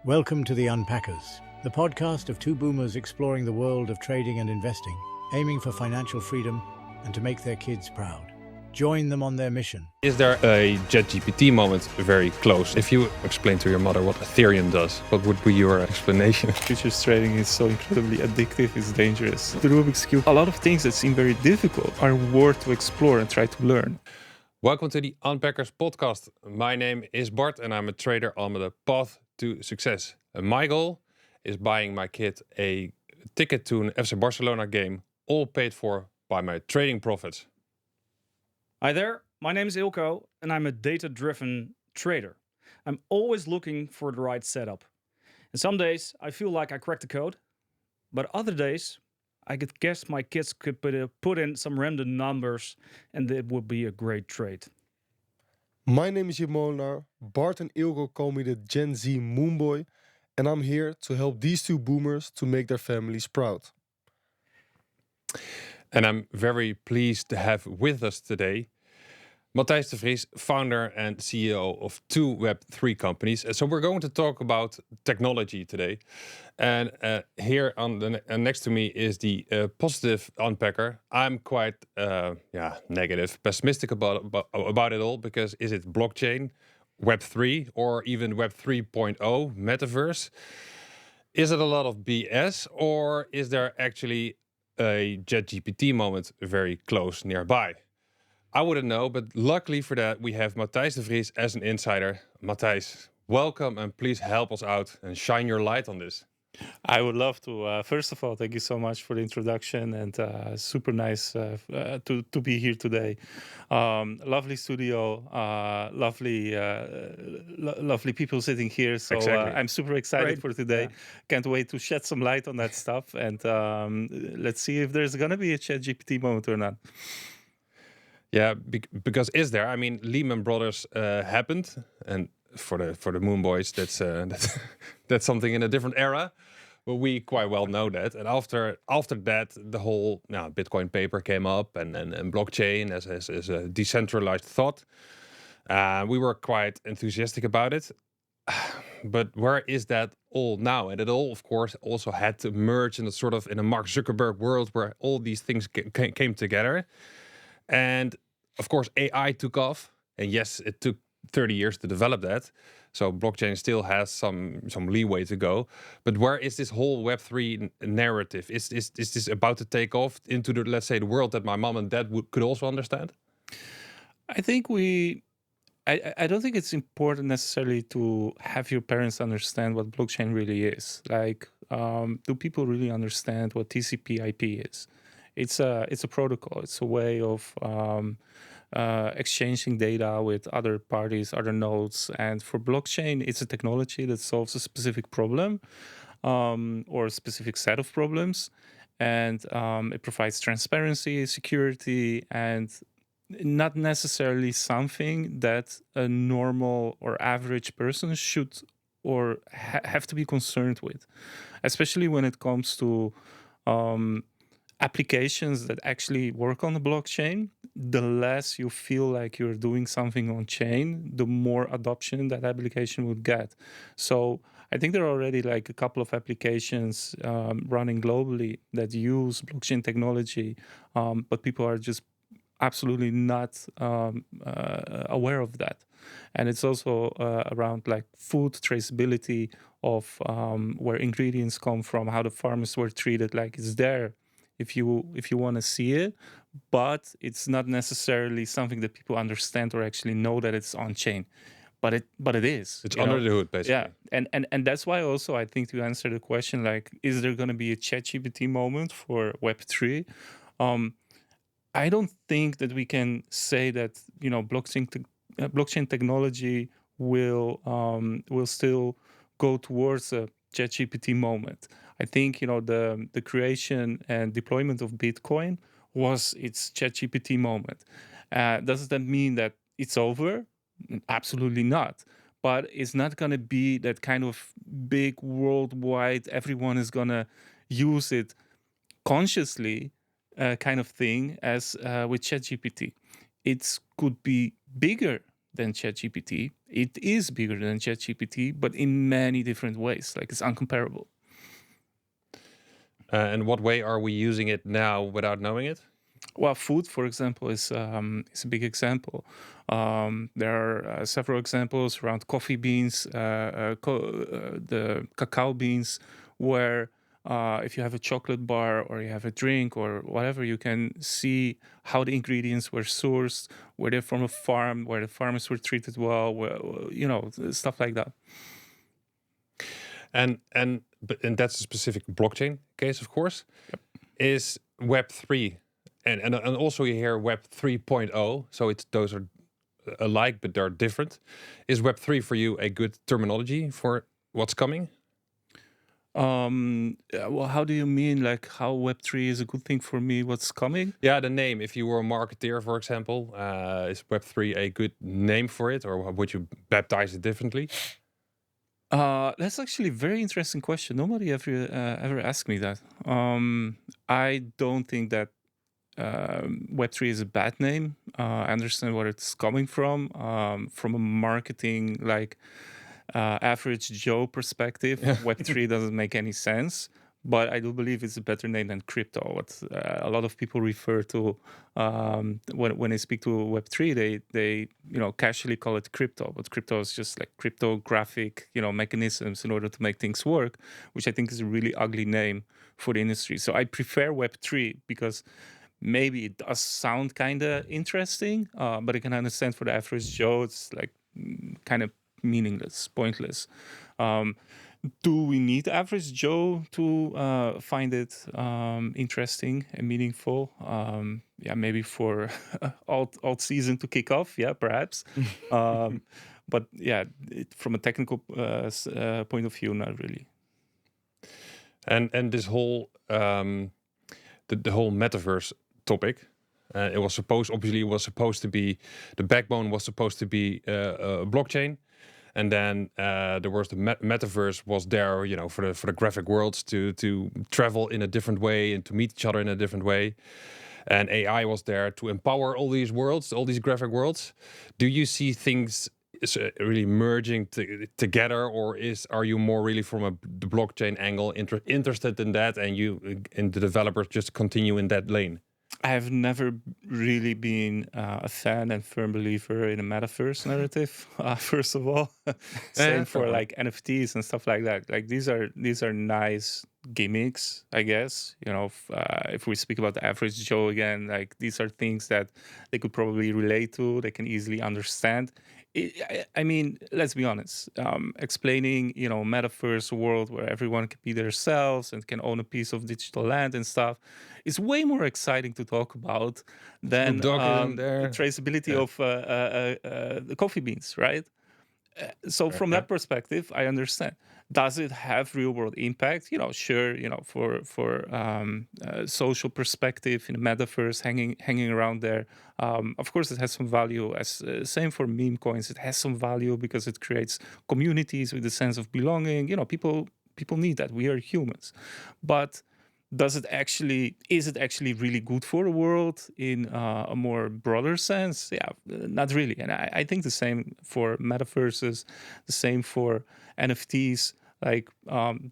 Welcome to the Unpackers, the podcast of two boomers exploring the world of trading and investing, aiming for financial freedom and to make their kids proud. Join them on their mission. Is there a ChatGPT moment very close? If you explain to your mother what Ethereum does, what would be your explanation? Futures trading is so incredibly addictive, it's dangerous. The Rubix Cube, a lot of things that seem very difficult are worth to explore and try to learn. Welcome to the Unpackers podcast. My name is Bart and I'm a trader on the path to success. And my goal is buying my kid a ticket to an FC Barcelona game, all paid for by my trading profits. Hi there, my name is Ilko and I'm a data-driven trader. I'm always looking for the right setup. And some days I feel like I cracked the code, but other days I could guess my kids could put in some random numbers and it would be a great trade. My name is Jimona. Bart and Ilko call me the Gen Z Moonboy, and I'm here to help these two boomers to make their families proud. And I'm very pleased to have with us today Matthijs de Vries, founder and CEO of two Web3 companies. So we're going to talk about technology today. And here on the next to me is the positive unpacker. I'm quite negative, pessimistic about it all, because is it blockchain, Web3, or even Web 3.0, Metaverse? Is it a lot of BS, or is there actually a ChatGPT moment very close nearby? I wouldn't know, but luckily for that, we have Matthijs de Vries as an insider. Matthijs, welcome and please help us out and shine your light on this. I would love to. First of all, thank you so much for the introduction and super nice to be here today. Lovely studio, lovely people sitting here. So Exactly. I'm super excited for today. Yeah. Can't wait to shed some light on that stuff. And let's see if there's going to be a ChatGPT moment or not. Yeah, because is there? I mean, Lehman Brothers happened, and for the Moon Boys, that's something in a different era. But we quite well know that. And after that, the whole Bitcoin paper came up, and blockchain as a decentralized thought. We were quite enthusiastic about it. But where is that all now? And it all, of course, also had to merge in a Mark Zuckerberg world where all these things came together. And of course, AI took off. And yes, it took 30 years to develop that. So blockchain still has some leeway to go. But where is this whole Web3 narrative? Is this about to take off into the, let's say, the world that my mom and dad could also understand? I think I don't think it's important necessarily to have your parents understand what blockchain really is. Like, do people really understand what TCP/IP is? It's a protocol. It's a way of exchanging data with other parties, other nodes. And for blockchain, it's a technology that solves a specific problem or a specific set of problems. And it provides transparency, security, and not necessarily something that a normal or average person should or have to be concerned with, especially when it comes to applications that actually work on the blockchain. The less you feel like you're doing something on chain, the more adoption that application would get. So I think there are already like a couple of applications running globally that use blockchain technology, but people are just absolutely not aware of that. And it's also around like food traceability of where ingredients come from, how the farmers were treated. Like it's there if you want to see it, but it's not necessarily something that people understand or actually know that it's on chain. But it is. It's under the hood, basically. Yeah, and that's why also I think to answer the question, like, is there going to be a ChatGPT moment for Web3? I don't think that we can say that blockchain technology will still go towards a ChatGPT moment. I think the creation and deployment of Bitcoin was its ChatGPT moment. Does that mean that it's over? Absolutely not. But it's not going to be that kind of big worldwide, everyone is going to use it consciously kind of thing as with ChatGPT. It could be bigger than ChatGPT. It is bigger than ChatGPT, but in many different ways. Like it's uncomparable. And what way are we using it now without knowing it? Well, food, for example, is a big example. There are several examples around coffee beans, the cacao beans, where if you have a chocolate bar or you have a drink or whatever, you can see how the ingredients were sourced, where they're from a farm, where the farmers were treated well, stuff like that. And that's a specific blockchain case, of course. Yep. Is Web3 and also you hear Web 3.0, so those are alike but they're different. Is Web3 for you a good terminology for what's coming? Well, how do you mean? Like how Web3 is a good thing for me? What's coming? Yeah, the name. If you were a marketeer, for example, is Web3 a good name for it, or would you baptize it differently? That's actually a very interesting question. Nobody ever asked me that. I don't think that Web3 is a bad name. I understand where it's coming from a marketing average Joe perspective. Web3 doesn't make any sense, but I do believe it's a better name than crypto. What a lot of people refer to when they speak to Web3, they casually call it crypto, but crypto is just like cryptographic mechanisms in order to make things work, which I think is a really ugly name for the industry. So I prefer Web3 because maybe it does sound kind of interesting, but I can understand for the average Joe, it's like kind of meaningless, pointless. Do we need the average Joe to find it interesting and meaningful? Yeah, maybe for alt season to kick off. Yeah, perhaps. But yeah, from a technical point of view, not really. And this whole the whole metaverse topic. It was supposed to be the backbone was supposed to be a blockchain, and then there was the metaverse was there, for the graphic worlds to travel in a different way and to meet each other in a different way, and AI was there to empower all these worlds, all these graphic worlds. Do you see things really merging together, or are you more really from the blockchain angle interested in that, and the developers just continue in that lane? I have never really been a fan and firm believer in a metaverse narrative. First of all, same for like NFTs and stuff like that. Like these are nice gimmicks, I guess. If we speak about the average Joe again, like these are things that they could probably relate to. They can easily understand. I mean, let's be honest. Explaining, metaverse world where everyone can be themselves and can own a piece of digital land and stuff is way more exciting to talk about than the traceability of the coffee beans, right? So from that perspective, I understand. Does it have real world impact? Sure. For social perspective in the metaverse, hanging around there. Of course, it has some value. As same for meme coins, it has some value because it creates communities with a sense of belonging. People need that. We are humans, but is it actually really good for the world in a more broader sense? Yeah, not really. And I think the same for metaverses, the same for NFTs. Like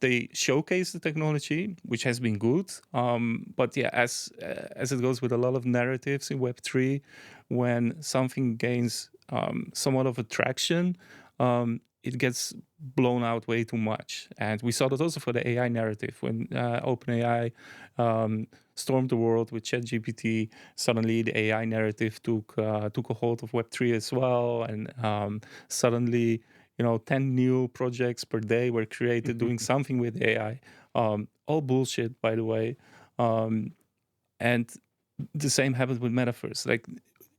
they showcase the technology, which has been good. But yeah, as it goes with a lot of narratives in Web3, when something gains somewhat of attraction, it gets blown out way too much. And we saw that also for the AI narrative. When OpenAI stormed the world with ChatGPT, suddenly the AI narrative took a hold of Web3 as well. And suddenly, 10 new projects per day were created doing something with AI. All bullshit, by the way. And the same happened with Metaverse. Like,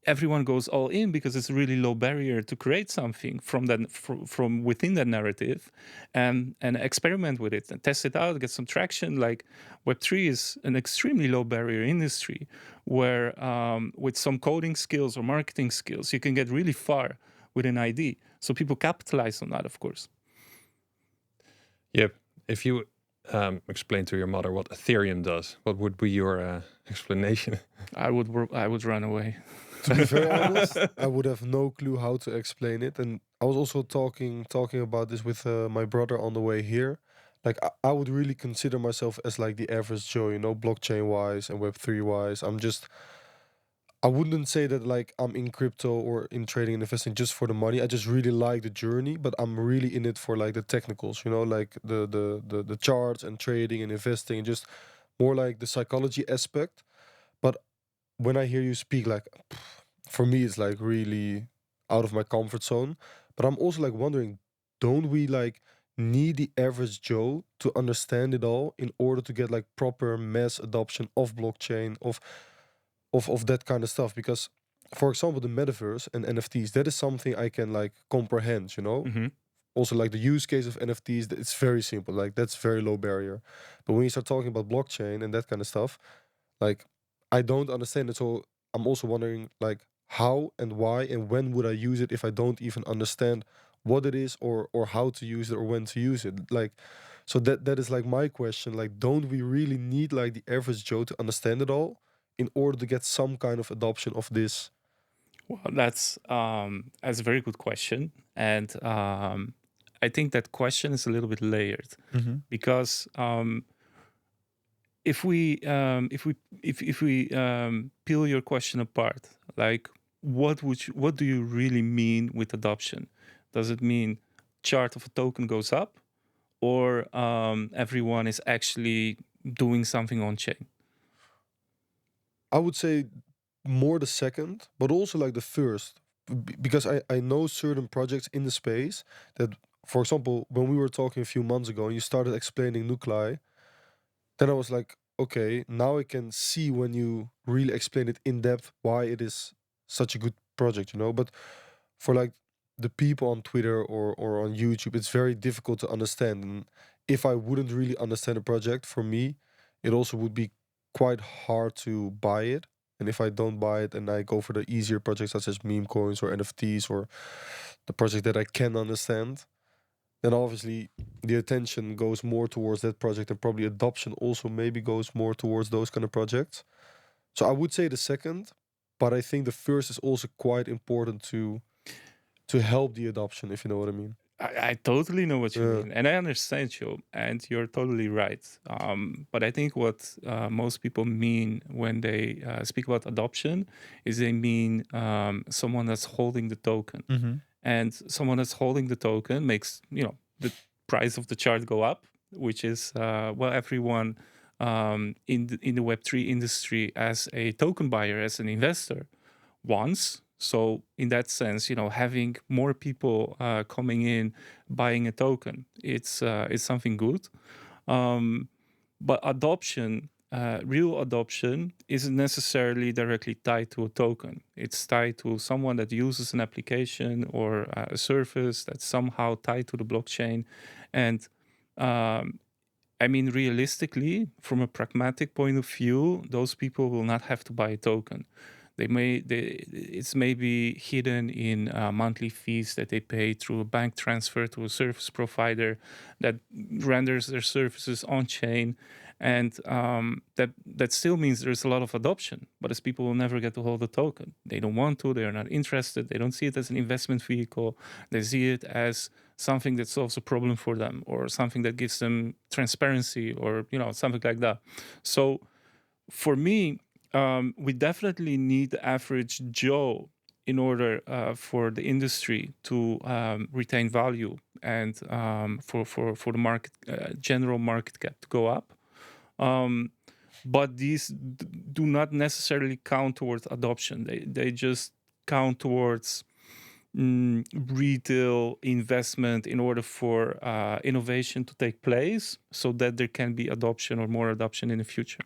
everyone goes all in because it's a really low barrier to create something from within that narrative and experiment with it and test it out, get some traction. Like Web3 is an extremely low barrier industry where with some coding skills or marketing skills, you can get really far with an ID. So people capitalize on that, of course. Yep. If you explain to your mother what Ethereum does, what would be your explanation? I would run away. To be very honest, I would have no clue how to explain it. And I was also talking about this with my brother on the way here. Like I would really consider myself as like the average Joe, you know, blockchain wise and Web3 wise. I wouldn't say that like I'm in crypto or in trading and investing just for the money. I just really like the journey, but I'm really in it for like the technicals, you know, like the charts and trading and investing and just more like the psychology aspect. But when I hear you speak, like for me, it's like really out of my comfort zone. But I'm also like wondering, don't we like need the average Joe to understand it all in order to get like proper mass adoption of blockchain, of that kind of stuff? Because for example, the metaverse and NFTs, that is something I can like comprehend, you know? Also like the use case of NFTs, it's very simple. Like that's very low barrier. But when you start talking about blockchain and that kind of stuff, like I don't understand it. So I'm also wondering like how and why and when would I use it if I don't even understand what it is or how to use it or when to use it. Like so that is like my question. Like don't we really need like the average Joe to understand it all in order to get some kind of adoption of this? Well, that's a very good question, and I think that question is a little bit layered because if we peel your question apart, like what do you really mean with adoption? Does it mean chart of a token goes up, or everyone is actually doing something on chain? I would say more the second, but also like the first, because I know certain projects in the space that, for example, when we were talking a few months ago and you started explaining Nuklai, then I was like, okay, now I can see when you really explain it in depth why it is such a good project, you know. But for like the people on Twitter or on YouTube, it's very difficult to understand. And if I wouldn't really understand a project, for me, it also would be quite hard to buy it. And if I don't buy it and I go for the easier projects such as meme coins or NFTs or the project that I can understand, then obviously the attention goes more towards that project and probably adoption also maybe goes more towards those kind of projects. So I would say the second, but I think the first is also quite important to help the adoption, if you know what I mean. I totally know what you mean, and I understand you, and you're totally right. But I think what most people mean when they speak about adoption is they mean someone that's holding the token, and someone that's holding the token makes the price of the chart go up, which is everyone in the Web3 industry as a token buyer, as an investor, wants. So in that sense, having more people coming in, buying a token, it's something good. But adoption, real adoption, isn't necessarily directly tied to a token. It's tied to someone that uses an application or a service that's somehow tied to the blockchain. And I mean, realistically, from a pragmatic point of view, those people will not have to buy a token. It's maybe hidden in monthly fees that they pay through a bank transfer to a service provider that renders their services on chain, and that still means there's a lot of adoption. But as people will never get to hold a token, they don't want to, they are not interested, they don't see it as an investment vehicle, they see it as something that solves a problem for them or something that gives them transparency or something like that. So for me, we definitely need the average Joe in order for the industry to retain value and for the market general market cap to go up. But these do not necessarily count towards adoption. They just count towards retail investment in order for innovation to take place, so that there can be adoption or more adoption in the future.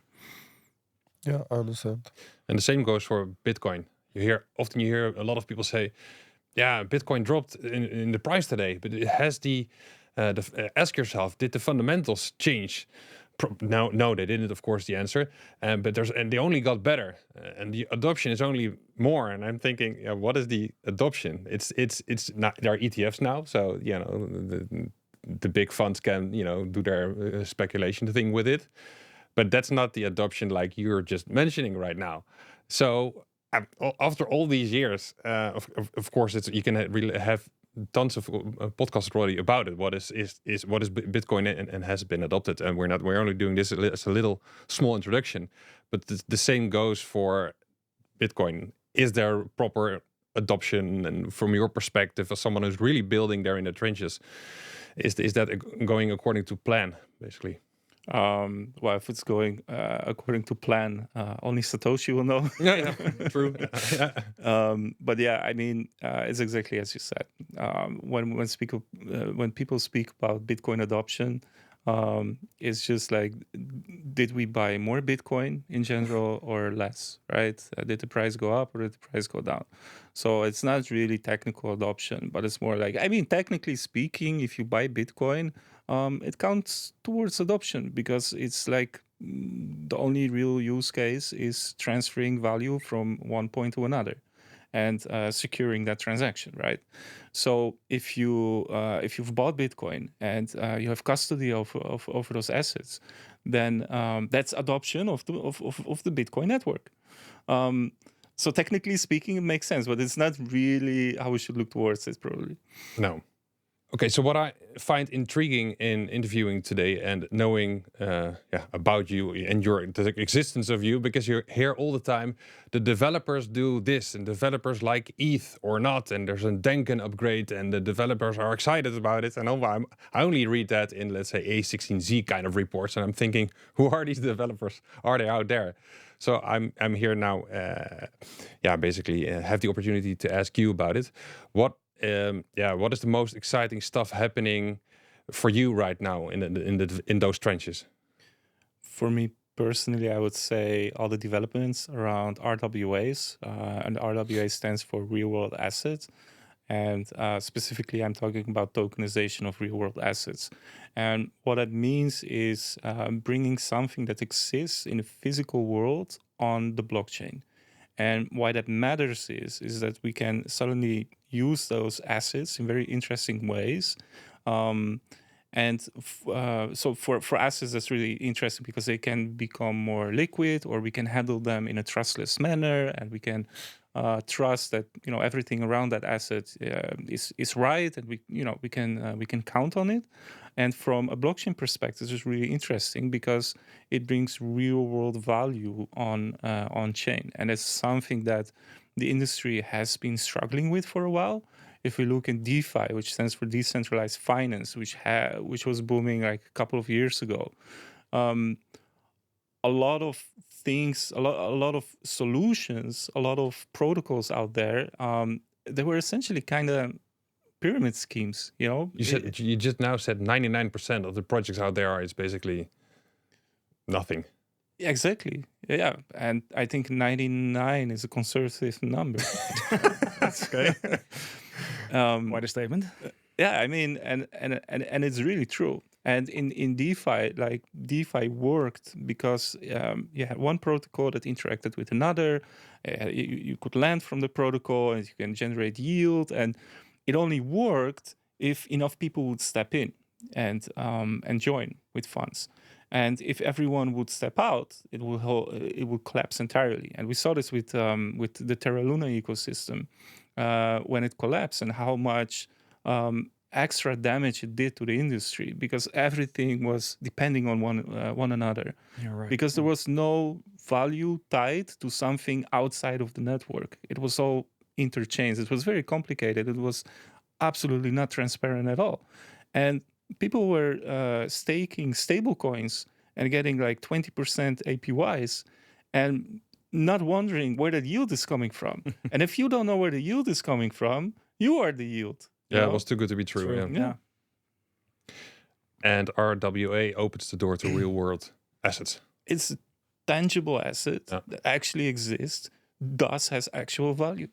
Yeah, I understand. And the same goes for Bitcoin. Often you hear a lot of people say, yeah, Bitcoin dropped in the price today, but it has ask yourself, did the fundamentals change? No, they didn't, of course, the answer. But they only got better, and the adoption is only more. And I'm thinking, what is the adoption? It's not, there are ETFs now, so the big funds can, do their speculation thing with it. But that's not the adoption like you're just mentioning right now. So after all these years, of course, you can really have tons of podcasts already about it. What is Bitcoin and has been adopted, and we're only doing this as a little small introduction. But the same goes for Bitcoin. Is there proper adoption? And from your perspective, as someone who's really building there in the trenches, is that going according to plan, basically? Well, if it's going according to plan, only Satoshi will know. Yeah, true. But yeah, I mean, it's exactly as you said. When people speak about Bitcoin adoption, it's just like, did we buy more Bitcoin in general or less, right? Did the price go up or did the price go down? So it's not really technical adoption, but it's more like, I mean, technically speaking, if you buy Bitcoin, it counts towards adoption, because it's like the only real use case is transferring value from one point to another and securing that transaction, right? So if you've bought Bitcoin and you have custody of those assets, then that's adoption of the Bitcoin network. So technically speaking, it makes sense, but it's not really how we should look towards it, probably. No. Okay, so what I find intriguing in interviewing today and knowing about you and the existence of you, because you're here all the time, the developers do this and developers like ETH or not, and there's a Denken upgrade and the developers are excited about it. And I only read that in, let's say, A16Z kind of reports, and I'm thinking, who are these developers? Are they out there? So I'm here now, basically have the opportunity to ask you about it. What is the most exciting stuff happening for you right now in those trenches? For me personally, I would say all the developments around RWAs, and RWA stands for real world assets. And specifically, I'm talking about tokenization of real world assets. And what that means is bringing something that exists in a physical world on the blockchain. And why that matters is that we can suddenly use those assets in very interesting ways. So for assets, that's really interesting because they can become more liquid, or we can handle them in a trustless manner, and we can trust that everything around that asset is right, and we can count on it. And from a blockchain perspective, it's really interesting because it brings real world value on chain, and it's something that the industry has been struggling with for a while. If we look in DeFi, which stands for decentralized finance, which was booming like a couple of years ago, a lot of things, a lot of solutions, a lot of protocols out there, they were essentially kind of pyramid schemes. You just now said 99% of the projects out there is basically nothing. Exactly. Yeah, and I think 99 is a conservative number. That's okay. Quite a statement. Yeah, I mean, and it's really true. And in DeFi, like DeFi worked because you had one protocol that interacted with another. You could lend from the protocol and you can generate yield. And it only worked if enough people would step in and join with funds. And if everyone would step out, it will collapse entirely. And we saw this with the Terra Luna ecosystem when it collapsed, and how much extra damage it did to the industry, because everything was depending on one another. You're right. Because there was no value tied to something outside of the network. It was all interchanged. It was very complicated. It was absolutely not transparent at all. And people were staking stable coins and getting like 20% APYs and not wondering where the yield is coming from. And if you don't know where the yield is coming from, you are the yield. Yeah, it was too good to be true. Yeah. And RWA opens the door to real world assets. It's a tangible asset that actually exists, thus has actual value.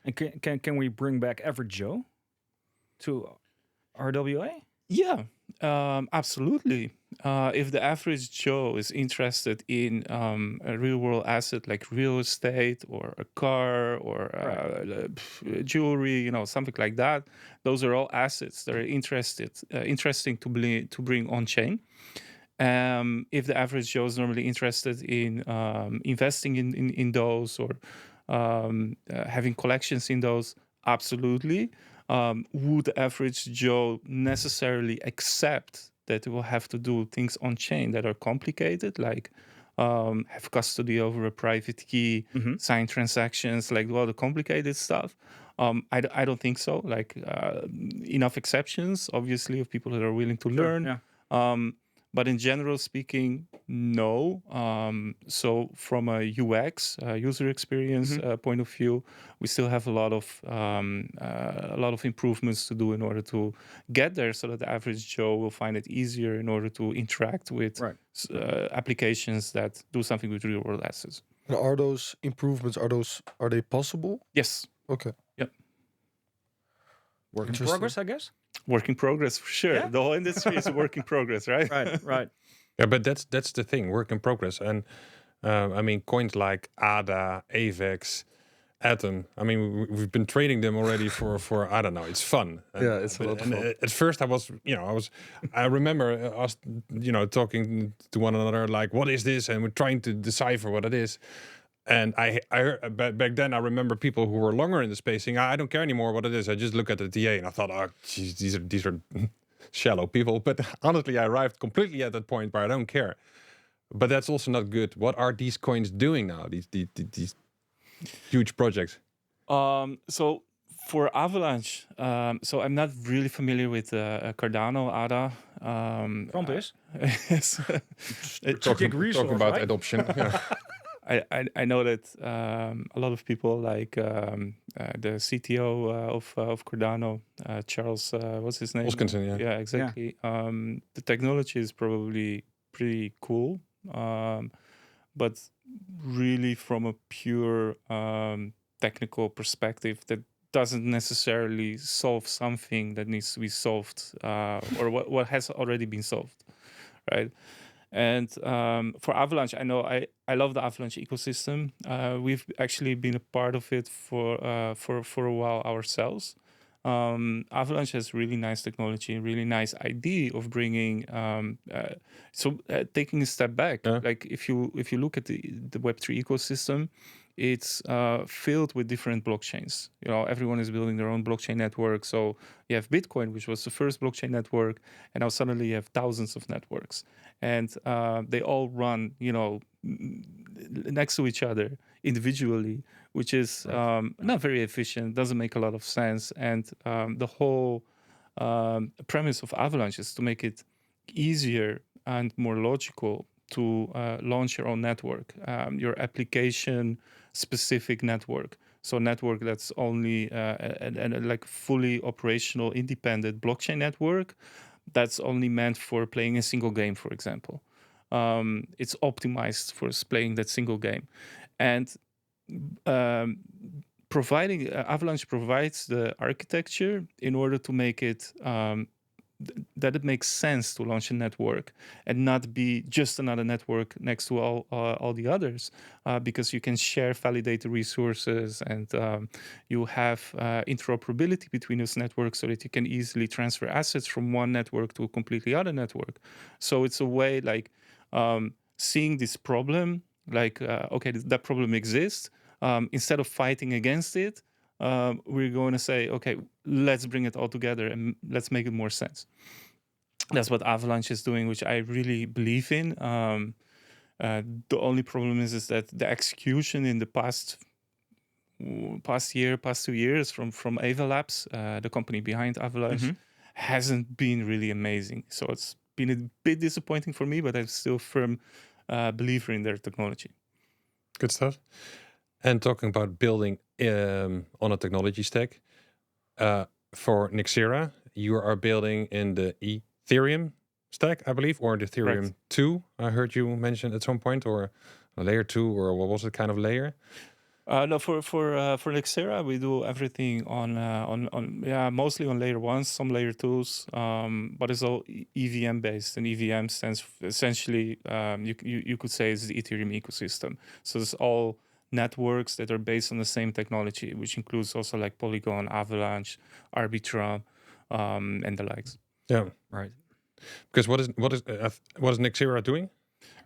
And can we bring back Average Joe to RWA? Yeah, absolutely. If the average Joe is interested in a real world asset like real estate or a car or jewelry, something like that, those are all assets that are interesting to bring on chain. If the average Joe is normally interested in investing in those or having collections in those, absolutely. Would the average Joe necessarily accept that it will have to do things on chain that are complicated, like have custody over a private key, sign transactions, like all the complicated stuff? I don't think so. Like enough exceptions, obviously, of people that are willing to learn. Yeah. But in general speaking, no. So from a UX user experience point of view, we still have a lot of improvements to do in order to get there, so that the average Joe will find it easier in order to interact with applications that do something with real world assets. And are those improvements, are they possible? Yes. Okay. Yep. Work in progress, I guess. Work in progress for sure. Yeah? The whole industry is a work in progress, right? Right. Yeah, but that's the thing, work in progress. And I mean, coins like ADA, AVEX, Atom. I mean, we've been trading them already for I don't know. It's fun. Yeah, it's a lot of fun. At first, I remember us, talking to one another like, "What is this?" And we're trying to decipher what it is. And I heard, back then I remember people who were longer in the space saying, I don't care anymore what it is. I just look at the TA and I thought, oh, geez, these are shallow people. But honestly, I arrived completely at that point where I don't care. But that's also not good. What are these coins doing now? These huge projects. So for Avalanche, so I'm not really familiar with Cardano, ADA. Trump is. Yes. Talking about right? adoption. Yeah. I know that a lot of people like the CTO of Cardano, Charles, what's his name? Hoskinson, yeah. Yeah, exactly. The technology is probably pretty cool, but really from a pure technical perspective, that doesn't necessarily solve something that needs to be solved or what has already been solved, right? And for Avalanche, I know I love the Avalanche ecosystem. We've actually been a part of it for a while ourselves. Avalanche has really nice technology, really nice idea of bringing. Taking a step back, like if you look at the Web3 ecosystem, it's filled with different blockchains. Everyone is building their own blockchain network. So you have Bitcoin, which was the first blockchain network, and now suddenly you have thousands of networks, and they all run, next to each other individually, which is not very efficient, doesn't make a lot of sense. And the whole premise of Avalanche is to make it easier and more logical to launch your own network, your application-specific network. So network that's only like fully operational, independent blockchain network that's only meant for playing a single game, for example. It's optimized for playing that single game. And providing Avalanche provides the architecture in order to make it that it makes sense to launch a network and not be just another network next to all the others, because you can share validated resources and you have interoperability between those networks so that you can easily transfer assets from one network to a completely other network. So it's a way like seeing this problem, like, okay, that problem exists. Instead of fighting against it, we're going to say, okay, let's bring it all together and let's make it more sense. That's what Avalanche is doing, which I really believe in. The only problem is that the execution in the past 2 years from Ava Labs, the company behind Avalanche, hasn't been really amazing. So it's been a bit disappointing for me, but I'm still a firm believer in their technology. Good stuff. And talking about building on a technology stack, for Nexera, you are building in the Ethereum stack, I believe, or the Ethereum 2. I heard you mention at some point, or a layer 2, or what was it kind of layer? No, for Nexera, we do everything on mostly on layer ones, some layer twos, but it's all EVM based, and EVM stands essentially you could say is the Ethereum ecosystem. So it's all networks that are based on the same technology, which includes also like Polygon, Avalanche, Arbitrum, and the likes. Yeah, Right. because what is Nexera doing?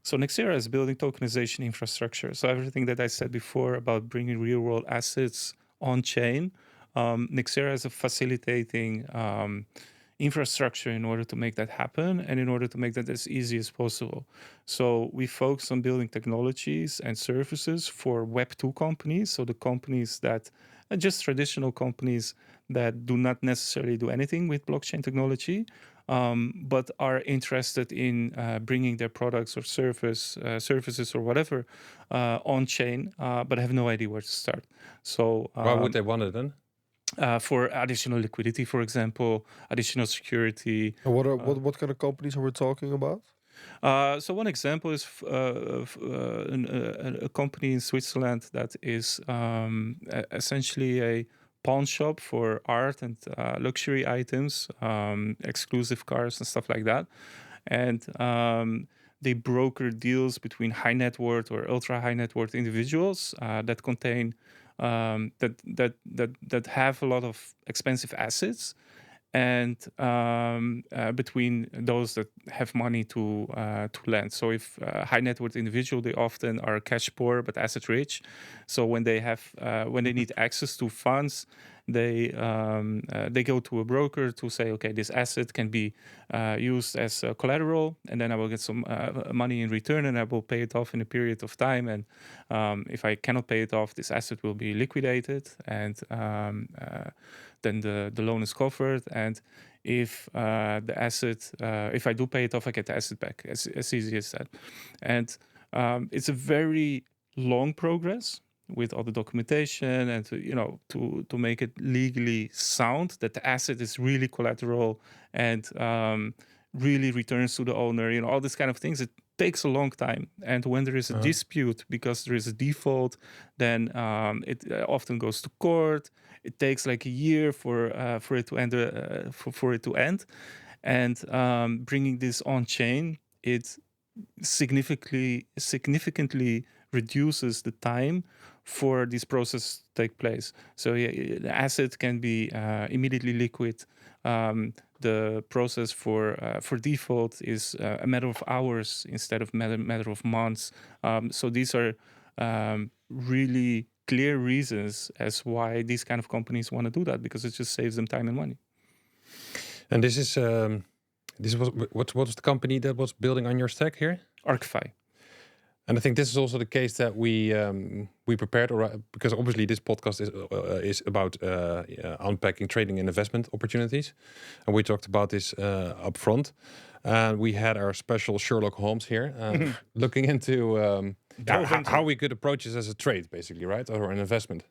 So Nexera is building tokenization infrastructure. So everything that I said before about bringing real world assets on chain, Nexera is a facilitating infrastructure in order to make that happen and in order to make that as easy as possible. So we focus on building technologies and services for Web2 companies. So the companies that just traditional companies that do not necessarily do anything with blockchain technology, but are interested in bringing their products or services or whatever on chain, but have no idea where to start. So Why would they want it then? for additional liquidity, for example, additional security. And what kind of companies are we talking about? So one example is a company in Switzerland that is essentially a pawn shop for art and luxury items, exclusive cars and stuff like that. And they broker deals between high net worth or ultra high net worth individuals that contain that have a lot of expensive assets, and between those that have money to lend. So if high net worth individual, they often are cash poor but asset rich. So when they need access to funds, they go to a broker to say, okay, this asset can be used as collateral, and then I will get some money in return, and I will pay it off in a period of time. And if I cannot pay it off, this asset will be liquidated, and then the loan is covered. And if the asset, if I do pay it off, I get the asset back. As easy as that. And it's a very long progress with all the documentation and to make it legally sound that the asset is really collateral and really returns to the owner. All these kind of things. It takes a long time, and when there is a dispute because there is a default, then it often goes to court. It takes like a year for it to end. For it to end, and bringing this on chain, it significantly reduces the time for this process to take place. So the asset can be immediately liquid. The process for default is a matter of hours instead of matter of months. So these are really clear reasons as why these kind of companies want to do that, because it just saves them time and money. And this was what was the company that was building on your stack here? ArcFi. And I think this is also the case that we prepared, because obviously this podcast is about unpacking trading and investment opportunities, and we talked about this up front. And we had our special Sherlock Holmes here, looking into how we could approach this as a trade, basically, right, or an investment.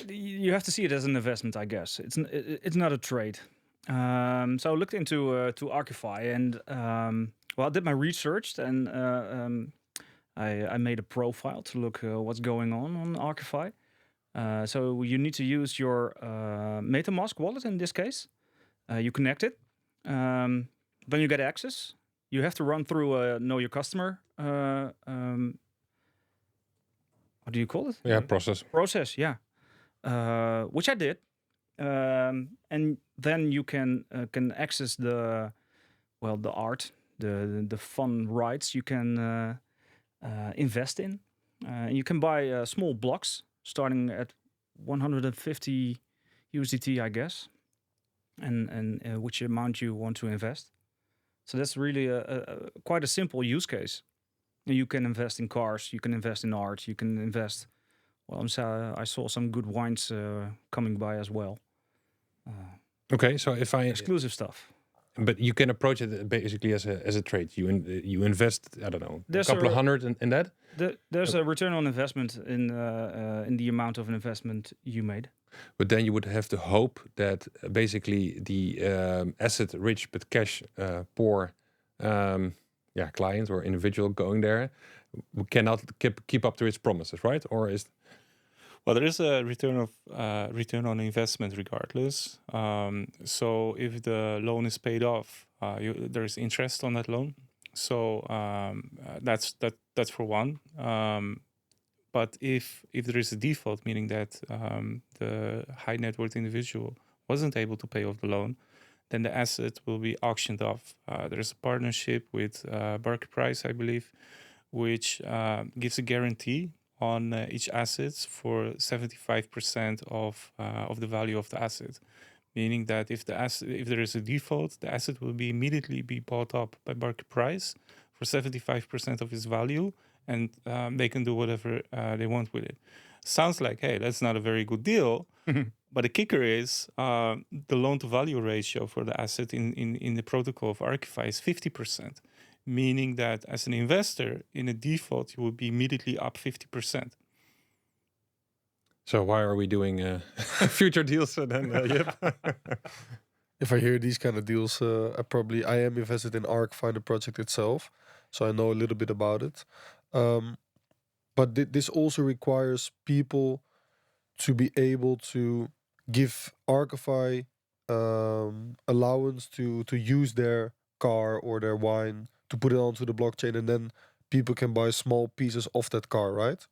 You have to see it as an investment, I guess. It's not a trade. So I looked into to ArcFi, and I did my research, and I made a profile to look what's going on ArcFi. So you need to use your MetaMask wallet in this case. You connect it, then you get access. You have to run through a know your customer. What do you call it? Yeah, process. Process, yeah. Which I did, and then you can access the art, the fun rights you can invest in. You can buy small blocks starting at 150 USDT, I guess, and which amount you want to invest. So that's really quite a simple use case. You can invest in cars, you can invest in art, you can invest. Well, I saw some good wines coming by as well. Okay, so if I exclusive stuff. But you can approach it basically as a trade. You invest, I don't know, a couple of hundred in that. There's a return on investment in the amount of an investment you made. But then you would have to hope that basically the asset rich but cash poor client or individual going there cannot keep up to its promises, right? Or is Well, there is a return on investment regardless. So if the loan is paid off, there is interest on that loan. So that's for one. But if there is a default, meaning that the high net worth individual wasn't able to pay off the loan, then the asset will be auctioned off. There's a partnership with Barker Price, I believe, which gives a guarantee on each asset for 75% of the value of the asset, meaning that if there is a default, the asset will be immediately be bought up by Barker Price for 75% of its value, and they can do whatever they want with it. Sounds like, hey, that's not a very good deal. But the kicker is the loan to value ratio for the asset in the protocol of ArcFi is 50%, meaning that as an investor in a default, you will be immediately up 50%. So why are we doing future deals then, Jip? If I hear these kind of deals, I am invested in ArcFi, the project itself, so I know a little bit about it. But this also requires people to be able to give ArcFi allowance to use their car or their wine to put it onto the blockchain, and then people can buy small pieces of that car, right?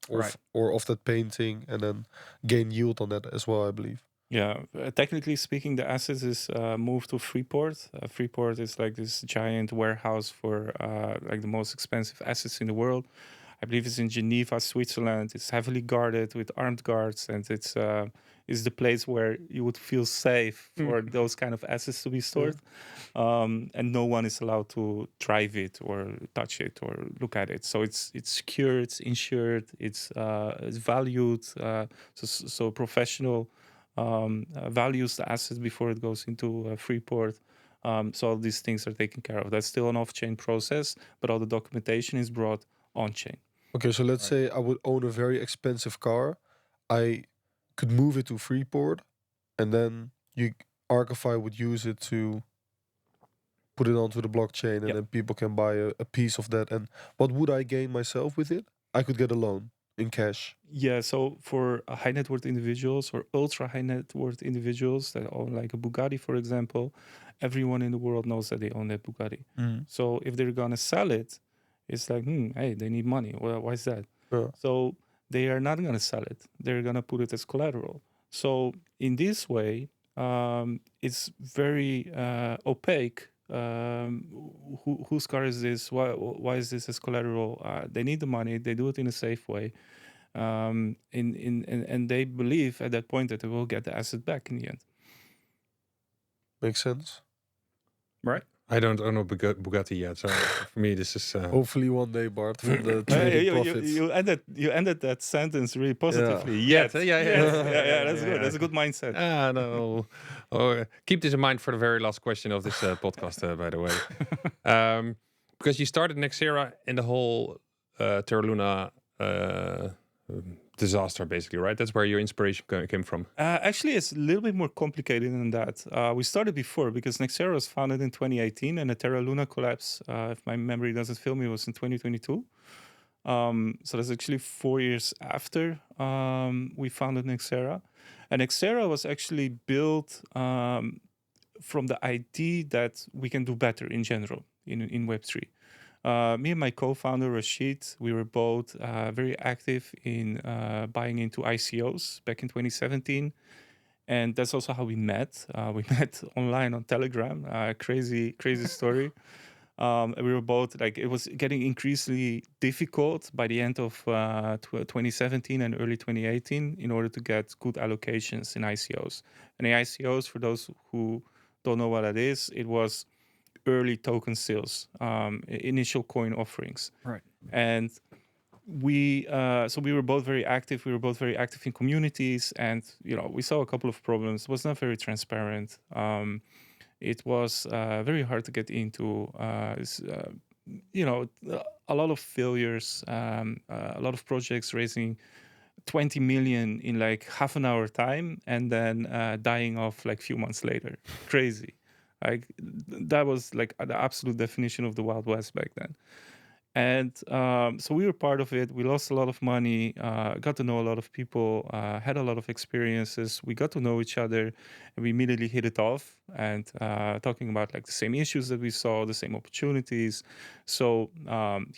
Or of that painting, and then gain yield on that as well, I believe. Yeah, technically speaking, the assets is moved to Freeport. Freeport is like this giant warehouse for like the most expensive assets in the world. I believe it's in Geneva, Switzerland. It's heavily guarded with armed guards, and it's the place where you would feel safe for those kind of assets to be stored. And no one is allowed to drive it or touch it or look at it. So it's secure, it's insured, it's valued. So professional values the assets before it goes into Freeport. So all these things are taken care of. That's still an off-chain process, but all the documentation is brought on-chain. Okay, so let's say I would own a very expensive car. I could move it to Freeport, and then ArcFi would use it to put it onto the blockchain, and then people can buy a piece of that. And what would I gain myself with it? I could get a loan in cash. Yeah, so for high net worth individuals or ultra high net worth individuals that own like a Bugatti, for example, everyone in the world knows that they own that Bugatti. So if they're gonna sell it, it's like, hey, they need money. Well, why is that? So they are not going to sell it. They're going to put it as collateral. So in this way, it's very opaque. Whose car is this? Why is this as collateral? They need the money. They do it in a safe way. And they believe at that point that they will get the asset back in the end. Makes sense. Right. I don't own a Bugatti yet, so for me this is... Hopefully one day, Bart, from the trading profits. You ended that sentence really positively. Yeah, that's good. That's a good mindset. No. Keep this in mind for the very last question of this podcast, by the way. Because you started Nexera in the whole Terra Luna disaster, basically, right? That's where your inspiration came from. Actually, it's a little bit more complicated than that. We started before because Nexera was founded in 2018 and the Terra Luna collapse, if my memory doesn't fail me, was in 2022. So that's actually 4 years after we founded Nexera. And Nexera was actually built from the idea that we can do better in general in Web3. Me and my co-founder Rashid, we were both very active in buying into ICOs back in 2017, and that's also how we met. We met online on Telegram. Crazy story. We were both like, it was getting increasingly difficult by the end of 2017 and early 2018 in order to get good allocations in ICOs. And the ICOs, for those who don't know what that is, it was early token sales, initial coin offerings. Right. And we were both very active. We were both very active in communities, and we saw a couple of problems. It was not very transparent. It was very hard to get into. A lot of failures. A lot of projects raising 20 million in like half an hour time, and then dying off like a few months later. Crazy. Like that was like the absolute definition of the Wild West back then. And so we were part of it. We lost a lot of money, got to know a lot of people, had a lot of experiences. We got to know each other, and we immediately hit it off. And talking about like the same issues that we saw, the same opportunities. So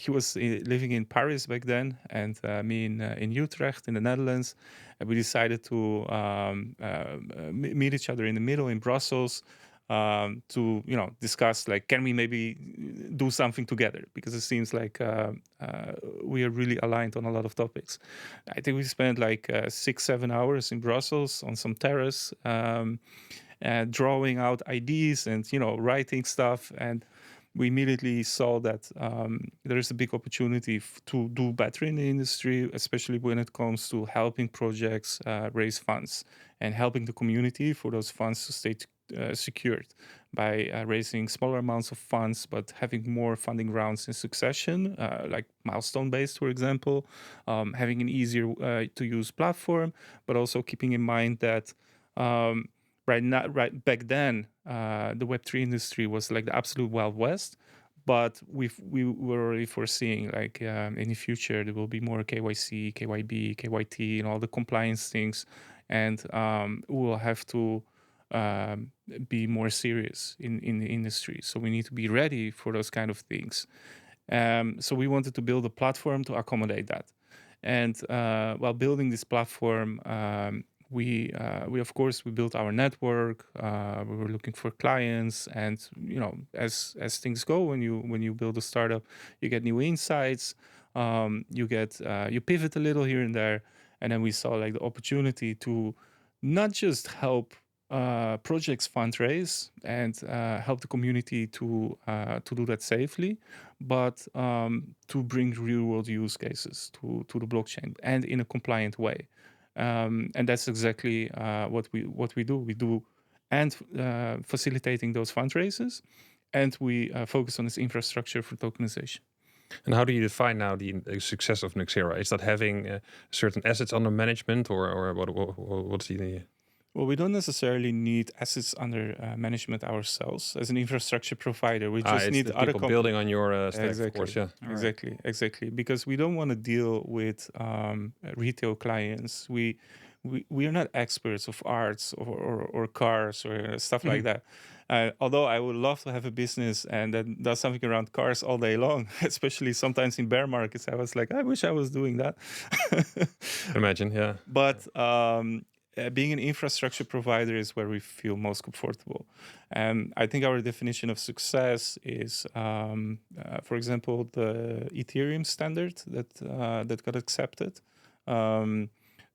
he was living in Paris back then, and me in Utrecht in the Netherlands. And we decided to meet each other in the middle in Brussels. To discuss like, can we maybe do something together, because it seems like we are really aligned on a lot of topics. I think we spent like 6-7 hours in Brussels on some terrace, drawing out ideas and writing stuff, and we immediately saw that there is a big opportunity to do better in the industry, especially when it comes to helping projects raise funds and helping the community for those funds to stay secured by raising smaller amounts of funds, but having more funding rounds in succession, like milestone-based, for example, having an easier to use platform, but also keeping in mind that right back then, the Web3 industry was like the absolute Wild West. But we were already foreseeing like in the future there will be more KYC, KYB, KYT, and all the compliance things, and we will have to be more serious in the industry. So we need to be ready for those kind of things. So we wanted to build a platform to accommodate that. And while building this platform, we of course we built our network. We were looking for clients, and as things go, when you build a startup, you get new insights. You pivot a little here and there, and then we saw like the opportunity to not just help projects fundraise and help the community to do that safely, but to bring real world use cases to the blockchain and in a compliant way. And that's exactly what we do. We do and facilitating those fundraisers, and we focus on this infrastructure for tokenization. And how do you define now the success of Nexera? Is that having certain assets under management, or what's the? Well, we don't necessarily need assets under management ourselves as an infrastructure provider. We just need the other people building on your stack, exactly. of course. Yeah, Exactly. Because we don't want to deal with retail clients. We are not experts of arts or cars or stuff like that. Although I would love to have a business and that does something around cars all day long, especially sometimes in bear markets. I was like, I wish I was doing that. Imagine, yeah. But being an infrastructure provider is where we feel most comfortable. And I think our definition of success is, for example, the Ethereum standard that got accepted.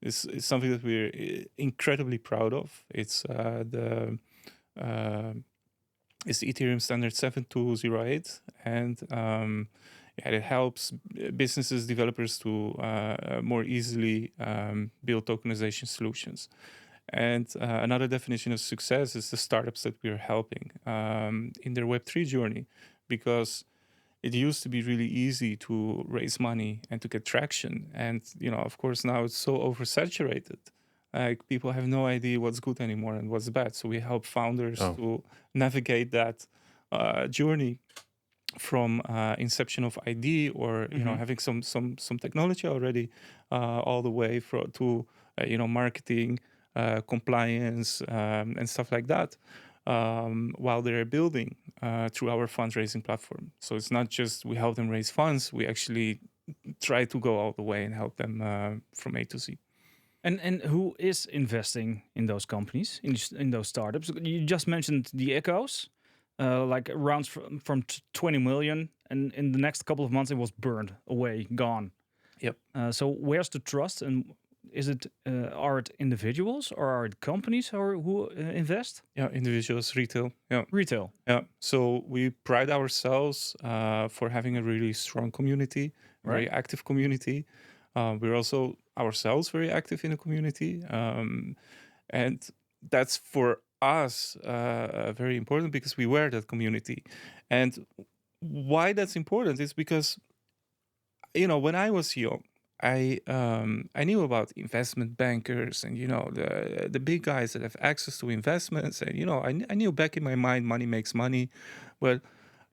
Is something that we're incredibly proud of. It's the Ethereum standard 7208, and it helps businesses, developers to more easily build tokenization solutions. And another definition of success is the startups that we're helping in their Web3 journey, because it used to be really easy to raise money and to get traction. And, of course, now it's so oversaturated. Like, people have no idea what's good anymore and what's bad. So we help founders to navigate that journey from inception of ID or having some technology already, all the way to marketing, compliance, and stuff like that, while they're building through our fundraising platform. So it's not just we help them raise funds; we actually try to go all the way and help them from A to Z. And who is investing in those companies, in those startups? You just mentioned the Echoes. Like rounds from 20 million, and in the next couple of months it was burned away, gone. Yep. So where's the trust, and is it are it individuals or are it companies who invest? Yeah, individuals, retail. Yeah, retail. Yeah. So we pride ourselves for having a really strong community, very active community. We're also ourselves very active in the community, and that's for us very important because we were that community. And why that's important is because when I was young, I knew about investment bankers and the big guys that have access to investments, and I knew back in my mind money makes money, but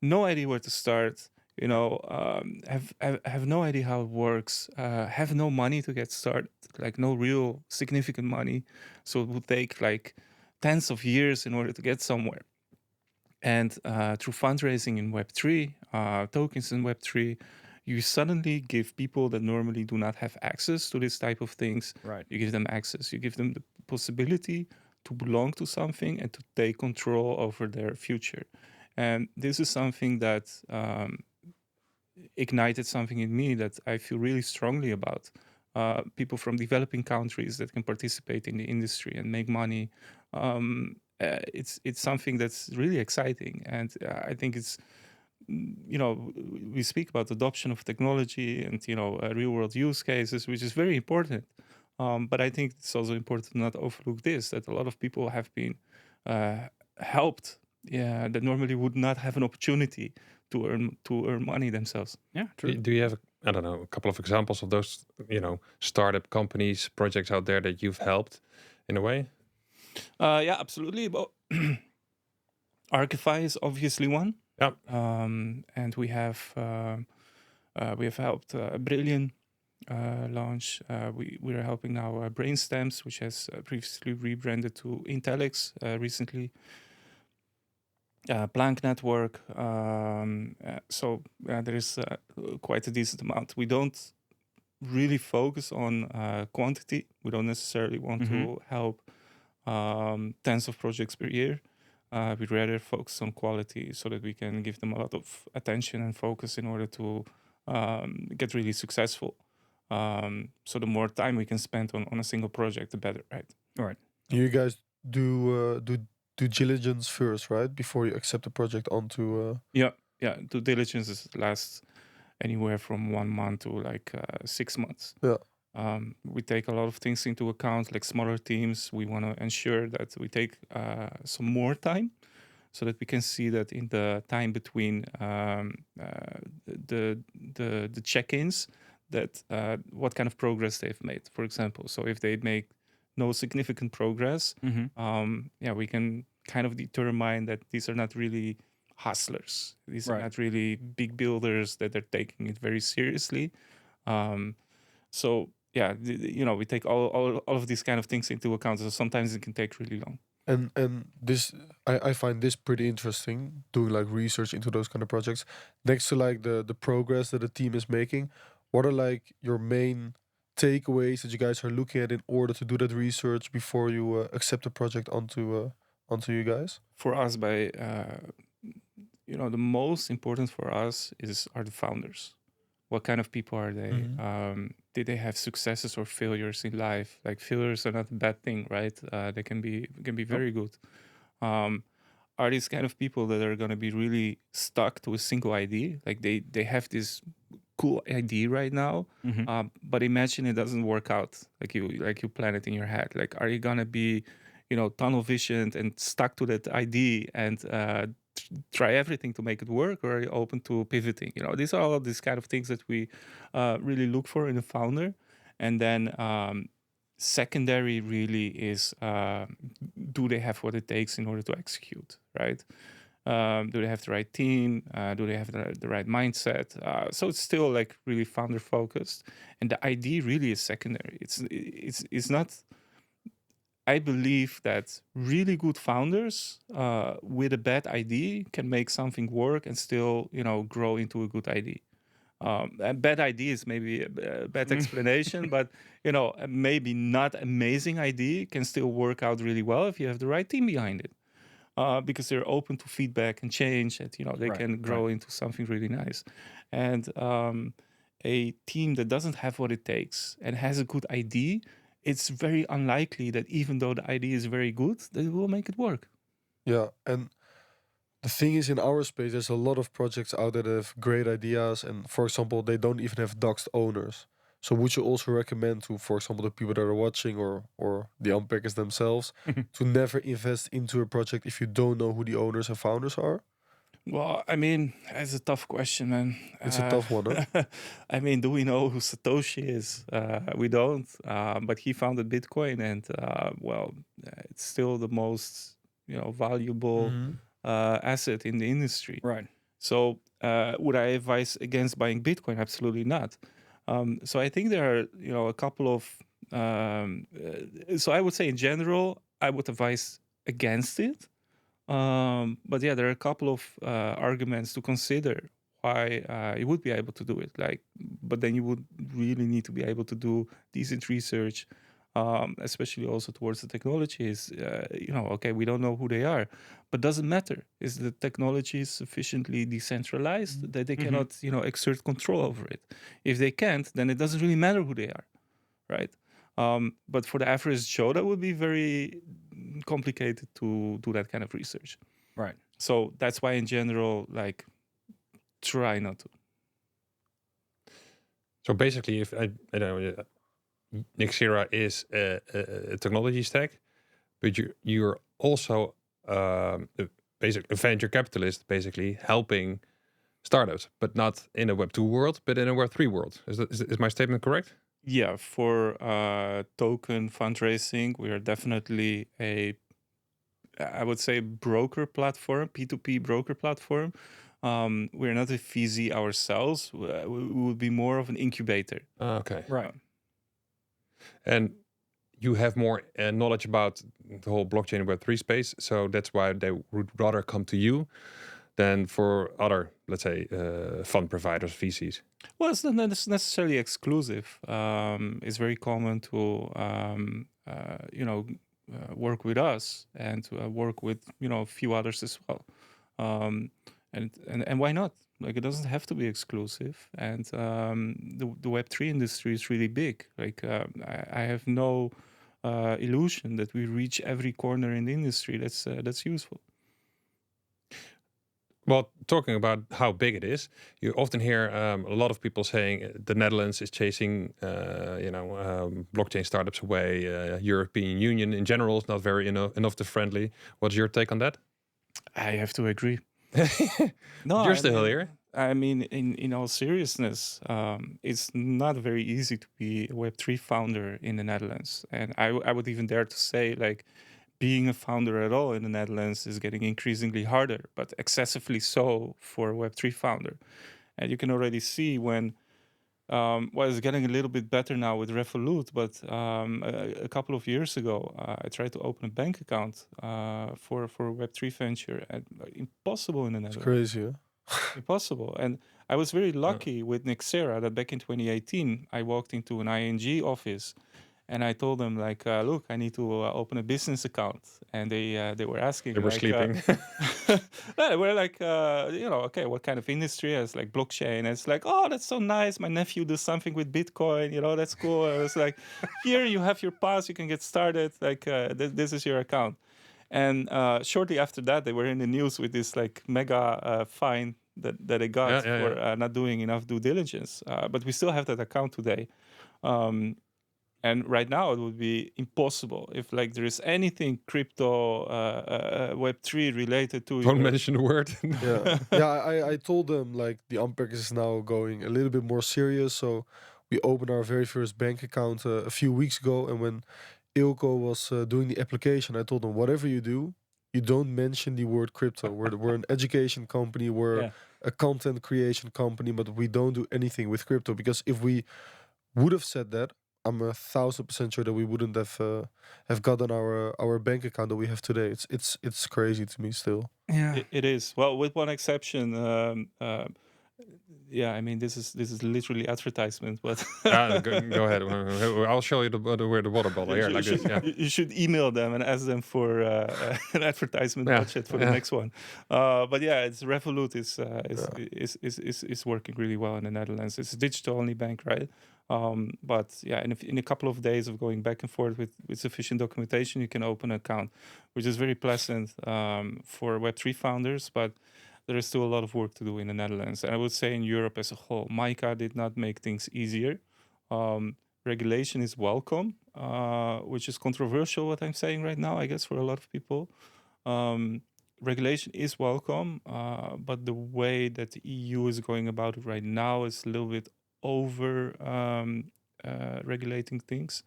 no idea where to start, have no idea how it works, have no money to get started, like no real significant money. So it would take like tens of years in order to get somewhere. And through fundraising in Web3, tokens in Web3, you suddenly give people that normally do not have access to this type of things, Right. you give them access. You give them the possibility to belong to something and to take control over their future. And this is something that ignited something in me that I feel really strongly about. People from developing countries that can participate in the industry and make money. It's something that's really exciting, and I think it's we speak about adoption of technology and real world use cases, which is very important. But I think it's also important to not overlook this, that a lot of people have been helped, that normally would not have an opportunity to earn money themselves. Yeah, true. Do you have, I don't know, a couple of examples of those, startup companies, projects out there that you've helped in a way? Yeah, absolutely. But ArcFi is obviously one. Yeah. And we have helped Brilliant launch. We are helping now Brainstemps, which has previously rebranded to Intellex recently. Planck Network. So there is quite a decent amount. We don't really focus on quantity. We don't necessarily want to help tens of projects per year. We'd rather focus on quality so that we can give them a lot of attention and focus in order to get really successful. So the more time we can spend on a single project, the better, right? All right. You guys do due diligence first, right? Before you accept the project onto. Yeah. Due diligence lasts anywhere from 1 month to like 6 months. Yeah. We take a lot of things into account, like smaller teams. We want to ensure that we take some more time so that we can see that in the time between the check-ins, that what kind of progress they've made, for example. So if they make no significant progress, we can kind of determine that these are not really hustlers. These are not really big builders, that they're taking it very seriously. So yeah, we take all of these kind of things into account. So sometimes it can take really long. And this, I find this pretty interesting, doing like research into those kind of projects. Next to like the progress that the team is making, what are like your main takeaways that you guys are looking at in order to do that research before you accept the project onto you guys? For us, the most important for us are the founders. What kind of people are they? Did they have successes or failures in life? Like, failures are not a bad thing, right? They can be very good. Are these kind of people that are going to be really stuck to a single idea? Like they have this cool idea right now, but imagine it doesn't work out like you plan it in your head. Like, are you going to be, tunnel visioned and stuck to that idea and try everything to make it work, or are you open to pivoting? These are all of these kind of things that we really look for in a founder. And then secondary really is, do they have what it takes in order to execute, right? Do they have the right team? Do they have the right mindset? So it's still like really founder focused, and the idea really is secondary. It's not. I believe that really good founders with a bad idea can make something work and still, grow into a good idea. A bad idea is maybe a bad explanation, but maybe not amazing idea can still work out really well if you have the right team behind it, because they're open to feedback and change, and they can grow into something really nice. And a team that doesn't have what it takes and has a good idea, it's very unlikely that even though the idea is very good, they will make it work. Yeah, and the thing is, in our space, there's a lot of projects out there that have great ideas, and for example, they don't even have doxed owners. So would you also recommend to, for example, the people that are watching or the Unpackers themselves to never invest into a project if you don't know who the owners and founders are? Well, I mean, it's a tough question, man. It's a tough one, huh? I mean, do we know who Satoshi is? We don't, but he founded Bitcoin, and it's still the most valuable asset in the industry. Right. So would I advise against buying Bitcoin? Absolutely not. So I think there are, a couple of. So I would say in general, I would advise against it. But yeah, there are a couple of arguments to consider why you would be able to do it. But then you would really need to be able to do decent research, especially also towards the technologies. Okay, we don't know who they are, but doesn't matter. Is the technology sufficiently decentralized that they cannot, exert control over it? If they can't, then it doesn't really matter who they are, right? But for the average Joe, that would be very complicated to do that kind of research. Right. So that's why, in general, try not to. So basically, if I don't know, Nexera is a technology stack, but you're also basically a venture capitalist, basically helping startups, but not in a Web2 world, but in a Web3 world. Is my statement correct? Yeah, for token fundraising, we are definitely I would say, broker platform, P2P broker platform. We're not a VC ourselves. We would be more of an incubator. Okay. Right. And you have more knowledge about the whole blockchain Web3 space, so that's why they would rather come to you than for other, let's say, fund providers, VCs. Well, it's not necessarily exclusive. It's very common to, work with us and to work with, a few others as well. And why not? It doesn't have to be exclusive. And the Web3 industry is really big. I have no illusion that we reach every corner in the industry that's useful. Well, talking about how big it is, you often hear a lot of people saying the Netherlands is chasing, blockchain startups away. European Union in general is not very innovative friendly. What's your take on that? I have to agree. No, you're still here. I mean, in all seriousness, it's not very easy to be a Web3 founder in the Netherlands, and I would even dare to say, being a founder at all in the Netherlands is getting increasingly harder, but excessively so for a Web3 founder. And you can already see when, it's getting a little bit better now with Revolut, but a couple of years ago, I tried to open a bank account for a Web3 venture. And impossible in the Netherlands. It's crazy, huh? Impossible. And I was very lucky with Nexera that back in 2018, I walked into an ING office and I told them, look, I need to open a business account. And they were asking. They were sleeping. They were okay, what kind of industry? I was like, blockchain. And it's like, oh, that's so nice. My nephew does something with Bitcoin. That's cool. I was like, here, you have your pass. You can get started. This is your account. And shortly after that, they were in the news with this mega fine that they got for not doing enough due diligence. But we still have that account today. And right now it would be impossible if there is anything crypto Web3 related to. Don't mention the word. I told them the Unpackers is now going a little bit more serious. So we opened our very first bank account a few weeks ago. And when Ilko was doing the application, I told him, whatever you do, you don't mention the word crypto. We're an education company, we're a content creation company, but we don't do anything with crypto. Because if we would have said that, I'm 1,000% sure that we wouldn't have gotten our bank account that we have today. It's crazy to me still. Yeah, it is. Well, with one exception. I mean, this is literally advertisement, but go ahead. I'll show you where the water bottle here, like this. Yeah. You should email them and ask them for an advertisement budget for the next one. But yeah, it's Revolut is working really well in the Netherlands. It's a digital only bank, right? But yeah, in a couple of days of going back and forth with sufficient documentation, you can open an account, which is very pleasant for Web3 founders. But there is still a lot of work to do in the Netherlands. And I would say in Europe as a whole, MiCA did not make things easier. Regulation is welcome, which is controversial, what I'm saying right now, I guess, for a lot of people. Regulation is welcome, but the way that the EU is going about it right now is a little bit over regulating things.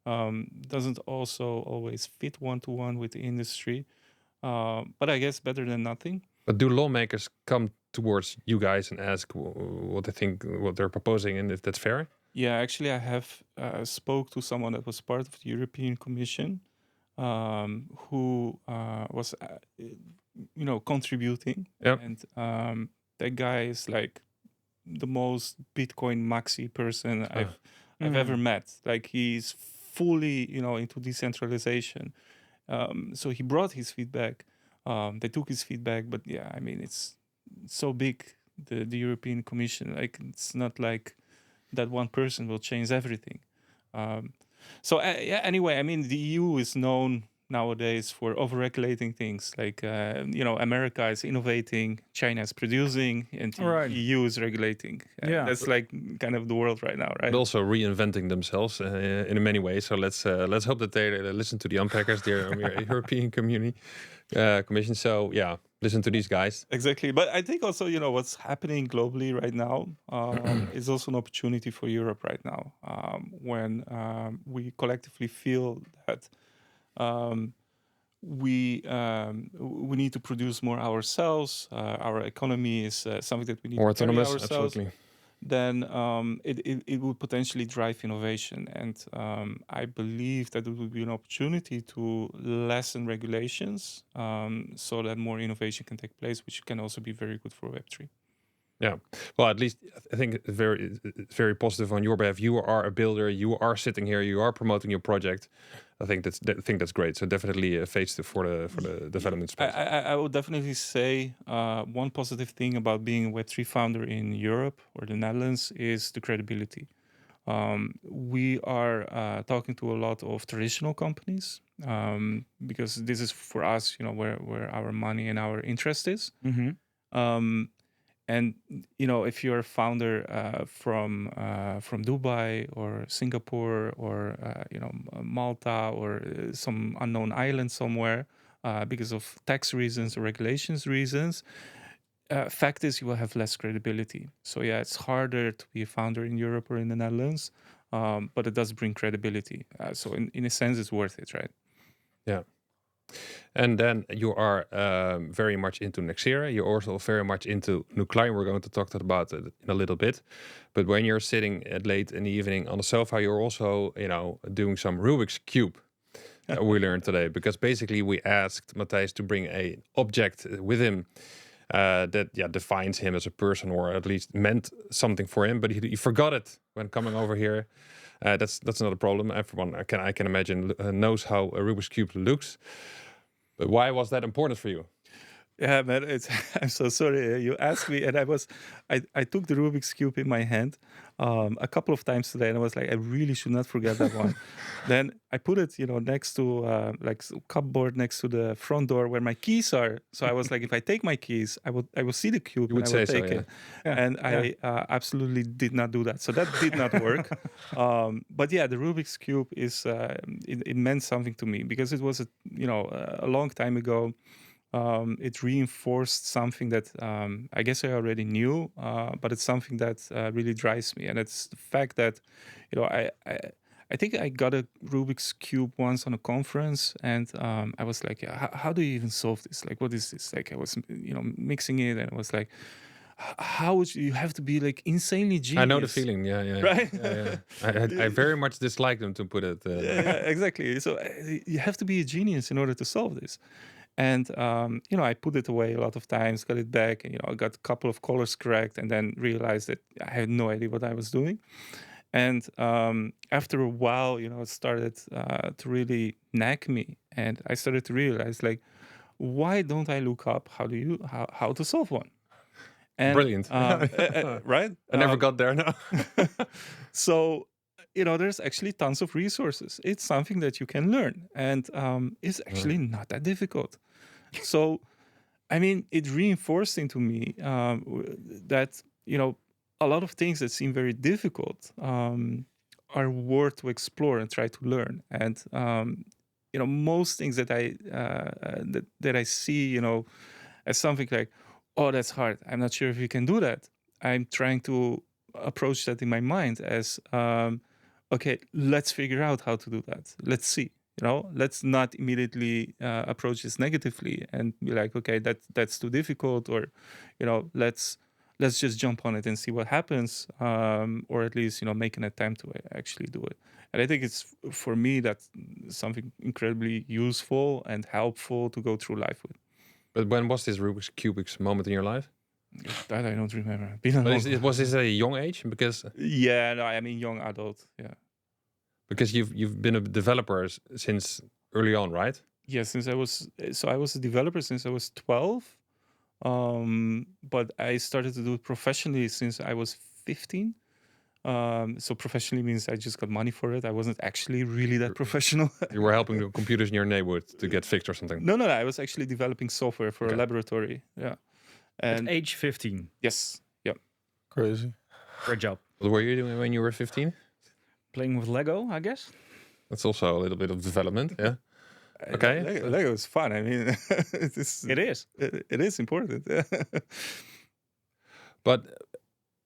Doesn't also always fit one-to-one with the industry. But I guess better than nothing. But do lawmakers come towards you guys and ask what they think, what they're proposing, and if that's fair? Yeah, actually, I have spoke to someone that was part of the European Commission, who was, contributing. Yep. And that guy is like the most Bitcoin maxi person I've ever met. Like he's fully, into decentralization. So he brought his feedback. They took his feedback, but yeah, I mean, it's so big, the European Commission. Like it's not like that one person will change everything. Anyway, I mean, the EU is known nowadays for overregulating things. Like, America is innovating, China is producing, and the EU is regulating. That's like kind of the world right now, right? But also reinventing themselves in many ways. So let's hope that they listen to the Unpackers, the European Commission. So yeah, listen to these guys. Exactly. But I think also, what's happening globally right now is also an opportunity for Europe right now, when we collectively feel that we need to produce more ourselves. Our economy is something that we need More to carry autonomous, ourselves. absolutely. Then it would potentially drive innovation. And I believe that it would be an opportunity to lessen regulations so that more innovation can take place, which can also be very good for Web3. Yeah, well, at least I think it's very positive on your behalf. You are a builder. You are sitting here. You are promoting your project. I think that's great. So definitely a face for the development space. I would definitely say one positive thing about being a Web3 founder in Europe or the Netherlands is the credibility. We are talking to a lot of traditional companies because this is for us, where our money and our interest is. And if you're a founder from Dubai or Singapore or Malta or some unknown island somewhere because of tax reasons or regulations reasons, fact is you will have less credibility. So yeah, it's harder to be a founder in Europe or in the Netherlands, but it does bring credibility. So in a sense, it's worth it, right? Yeah. And then you are very much into Nexera. You're also very much into Nuklai. We're going to talk about it in a little bit. But when you're sitting late in the evening on the sofa, you're also, doing some Rubik's Cube. We learned today, because basically we asked Matthijs to bring a object with him that defines him as a person, or at least meant something for him. But he forgot it when coming over here. That's not a problem. Everyone I can imagine knows how a Rubik's Cube looks. But why was that important for you? Yeah, man, I'm so sorry. You asked me, and I took the Rubik's Cube in my hand a couple of times today, and I was like, I really should not forget that one. Then I put it, next to like cupboard next to the front door where my keys are. So I was like, if I take my keys, I will see the cube and I will take it. And I absolutely did not do that. So that did not work. But yeah, the Rubik's Cube is it meant something to me because it was a long time ago. It reinforced something that I guess I already knew, but it's something that really drives me, and it's the fact that I think I got a Rubik's Cube once on a conference, and I was like, how do you even solve this? Like, what is this? Like, I was mixing it, and I was like, how would you have to be like insanely genius? I know the feeling. Yeah. Right. I very much dislike them, to put it. Yeah, exactly. So you have to be a genius in order to solve this. And, I put it away a lot of times, got it back, and, I got a couple of colors correct, and then realized that I had no idea what I was doing. And after a while, it started to really nag me. And I started to realize, like, why don't I look up how to solve one? And, brilliant. Right? I never got there, no. So, there's actually tons of resources. It's something that you can learn, and it's actually not that difficult. So, I mean, it reinforced into me that, a lot of things that seem very difficult are worth to explore and try to learn. And, most things that I see, as something like, oh, that's hard. I'm not sure if you can do that. I'm trying to approach that in my mind as, okay, let's figure out how to do that. Let's see. let's not immediately approach this negatively and be like, okay, that's too difficult, or let's just jump on it and see what happens, or at least make an attempt to actually do it. And I think it's, for me, that's something incredibly useful and helpful to go through life with. But when was this Rubik's Cube's moment in your life? That I don't remember. Been a But long was this a young age? Because Yeah, no, I mean young adult. Yeah. because you've been a developer since early on, right? Yeah, since I was a developer since I was 12. But I started to do it professionally since I was 15. So professionally means I just got money for it. I wasn't actually really that professional. You were helping the computers in your neighborhood to get fixed or something. No, I was actually developing software for a laboratory. Yeah. And At age 15. yes, yeah. Crazy. Great job. What were you doing when you were 15? Playing with Lego, I guess. That's also a little bit of development, yeah. Okay. Lego is fun. I mean, It is. it is important. Yeah. But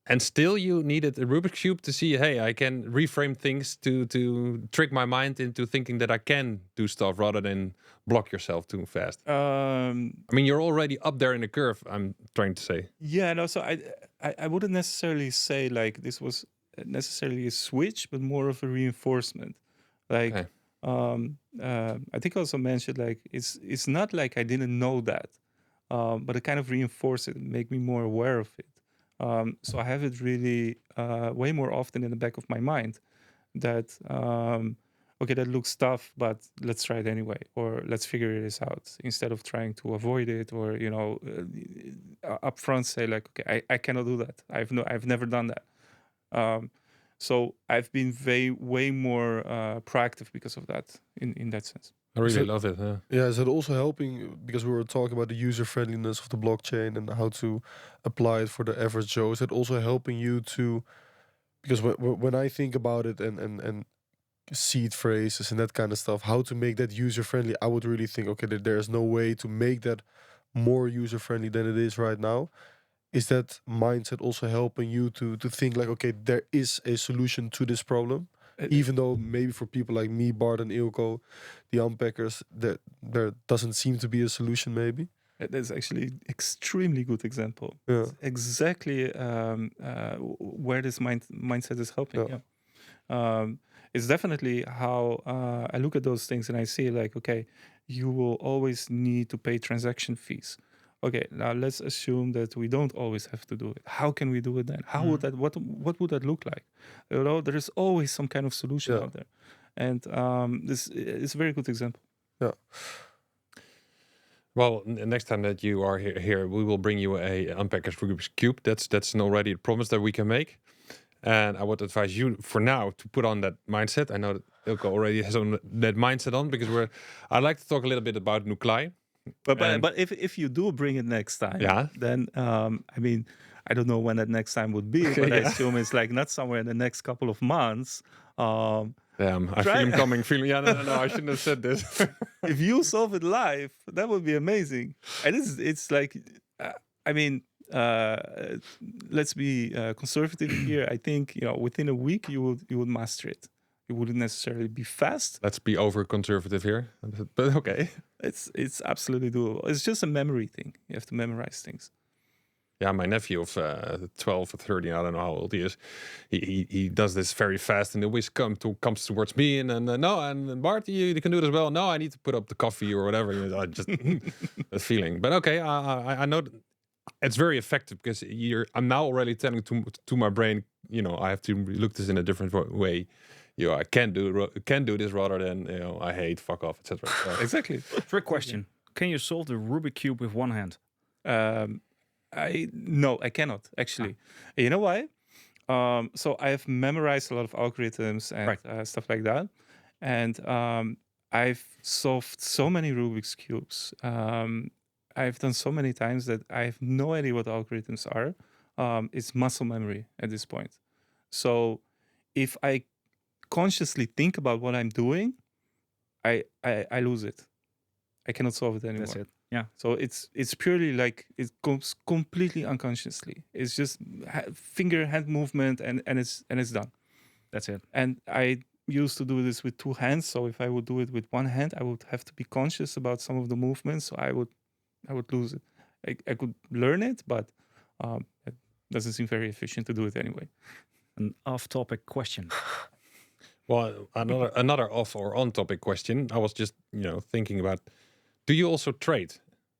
and still you needed a Rubik's Cube to see, hey, I can reframe things to trick my mind into thinking that I can do stuff rather than block yourself too fast. I mean, you're already up there in the curve, I'm trying to say. Yeah, no, so I wouldn't necessarily say like this was necessarily a switch, but more of a reinforcement. Like, Okay. I think I also mentioned like it's not like I didn't know that, but it kind of reinforced it, and make me more aware of it. So I have it really way more often in the back of my mind that okay, that looks tough, but let's try it anyway, or let's figure this out instead of trying to avoid it, or up front say like, okay, I cannot do that. I've never done that. So I've been way more proactive because of that in that sense. I really So- love it. Yeah. Yeah, is it also helping, because we were talking about the user friendliness of the blockchain and how to apply it for the average Joe? Is it also helping you to, because when I think about it and seed phrases and that kind of stuff, how to make that user friendly, I would really think, okay, there's no way to make that more user friendly than it is right now. Is that mindset also helping you to think like, okay, there is a solution to this problem? Even though maybe for people like me, Bart and Ilko, the Unpackers, there doesn't seem to be a solution maybe. That's actually extremely good example. Yeah. It's exactly where this mindset is helping. Yeah. Yeah. It's definitely how I look at those things and I see like, okay, you will always need to pay transaction fees. Okay, now let's assume that we don't always have to do it. How can we do it then? How would that? What would that look like? There is always some kind of solution Yeah. out there, and this is a very good example. Yeah. Well, next time that you are here, we will bring you a Unpackers Rubik's Cube. That's already a promise that we can make. And I would advise you for now to put on that mindset. I know that Ilko already has that mindset on, because I'd like to talk a little bit about Nuklai. And- But if you do bring it next time, Yeah. then I mean, I don't know when that next time would be, but I Yeah. assume it's like not somewhere in the next couple of months. Damn, I Try- feel him coming. No, I shouldn't have said this. If you solve it live, that would be amazing. And it's like, I mean, let's be conservative here. I think within a week you would master it. It wouldn't necessarily be fast. Let's be over conservative here, but okay. It's absolutely doable. It's just a memory thing. You have to memorize things. Yeah, my nephew of 12 or 13, I don't know how old he is. He does this very fast, and always comes towards me and no, and Bart, you can do it as well. No, I need to put up the coffee or whatever. I just that feeling. But okay, I know it's very effective, because I'm now already telling to my brain, I have to look this in a different way. I can do this rather than I hate, fuck off, etc. Exactly. Trick question. Can you solve the Rubik Cube with one hand? No, I cannot actually. You know why? So I have memorized a lot of algorithms and stuff like that, and I've solved so many Rubik's cubes. I've done so many times that I have no idea what algorithms are. It's muscle memory at this point. So if I consciously think about what I'm doing, I lose it. I cannot solve it anymore. That's it. Yeah. So it's purely like it goes completely unconsciously. It's just finger hand movement and it's done. That's it. And used to do this with two hands. So if I would do it with one hand, I would have to be conscious about some of the movements. So I would lose it. I could learn it, but it doesn't seem very efficient to do it anyway. An off-topic question. Well, another off or on topic question. I was just thinking about. Do you also trade?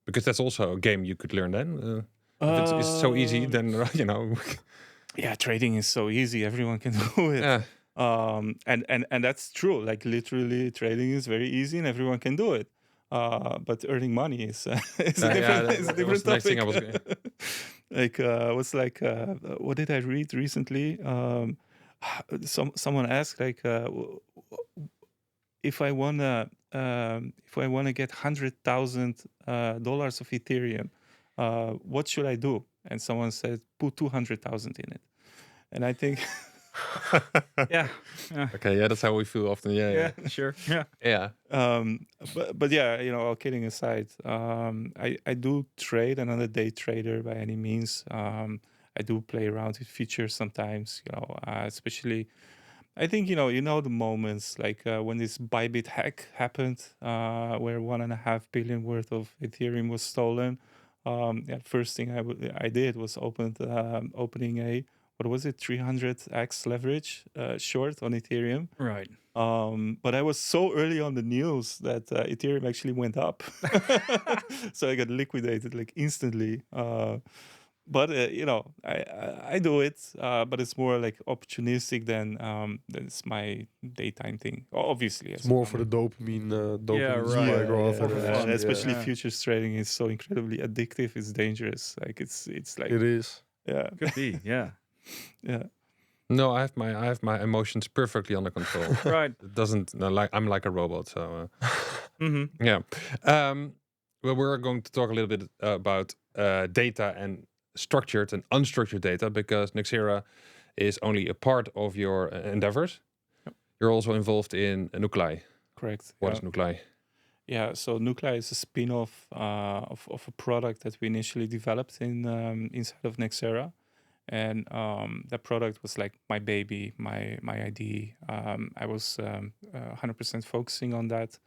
Because that's also a game you could learn then. If it's so easy, then Yeah, trading is so easy. Everyone can do it. Yeah. And that's true. Like literally, trading is very easy, and everyone can do it. But earning money is a different Next thing I topic. was. What did I read recently? Someone asked if I wanna get $100,000 of Ethereum, what should I do? And someone said, put 200,000 in it. And I think, Yeah. Okay, yeah, that's how we feel often. Yeah. Sure. Yeah. Yeah. but yeah, all kidding aside, I do trade. I'm not a day trader by any means. I do play around with features sometimes, especially. I think the moments like when this Bybit hack happened, where 1.5 billion worth of Ethereum was stolen. First thing I did was opening a, what was it, 300x leverage short on Ethereum. Right. But I was so early on the news that Ethereum actually went up, so I got liquidated like instantly. But I do it, but it's more like opportunistic than it's my daytime thing. Obviously, It's more for the dopamine right. spike rather For than fun. especially Yeah. futures trading is so incredibly addictive. It's dangerous. Like it's like It is. yeah, Could be. Yeah. yeah. No, I have my emotions perfectly under control. Right. It doesn't I'm like a robot. So Mm-hmm. yeah. Well, we're going to talk a little bit about data and structured and unstructured data, because Nexera is only a part of your endeavors. Yep. You're also involved in Nuklai. Correct. What is Nuklai? Yeah, so Nuklai is a spin-off of a product that we initially developed inside of Nexera, and that product was like my baby, my ID. I was 100% focusing on that.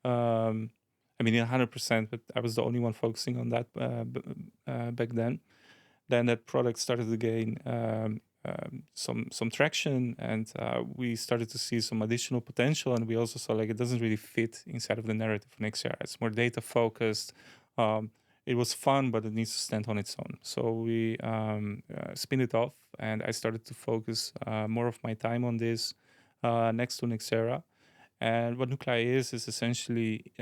I mean, 100%, but I was the only one focusing on that back then. Then that product started to gain some traction, and we started to see some additional potential. And we also saw like it doesn't really fit inside of the narrative of Nexera. It's more data focused. It was fun, but it needs to stand on its own. So we spin it off, and I started to focus more of my time on this next to Nexera. And what Nuklai is essentially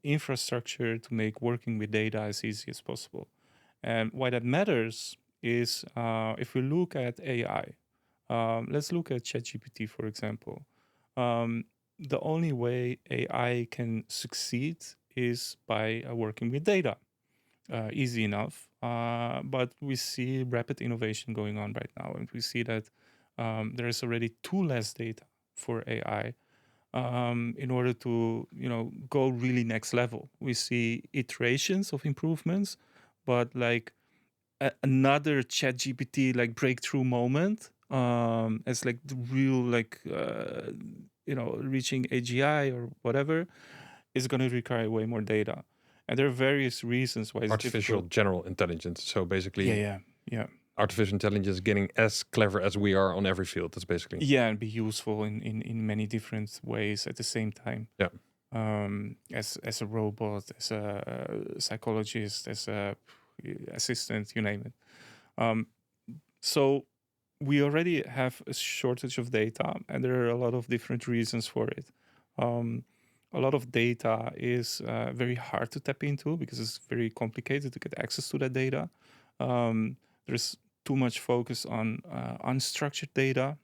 infrastructure to make working with data as easy as possible. And why that matters is if we look at AI, let's look at ChatGPT, for example. The only way AI can succeed is by working with data. Easy enough, but we see rapid innovation going on right now, and we see that there is already too less data for AI in order to go really next level. We see iterations of improvements, but like another ChatGPT like breakthrough moment as like the real like reaching AGI or whatever is going to require way more data. And there are various reasons why it's Artificial difficult. general intelligence. So basically, Yeah. artificial intelligence getting as clever as we are on every field. That's basically. Yeah, and be useful in many different ways at the same time. Yeah. As a robot, as a psychologist, as a assistant, you name it. So we already have a shortage of data, and there are a lot of different reasons for it. A lot of data is very hard to tap into because it's very complicated to get access to that data. There's too much focus on unstructured data.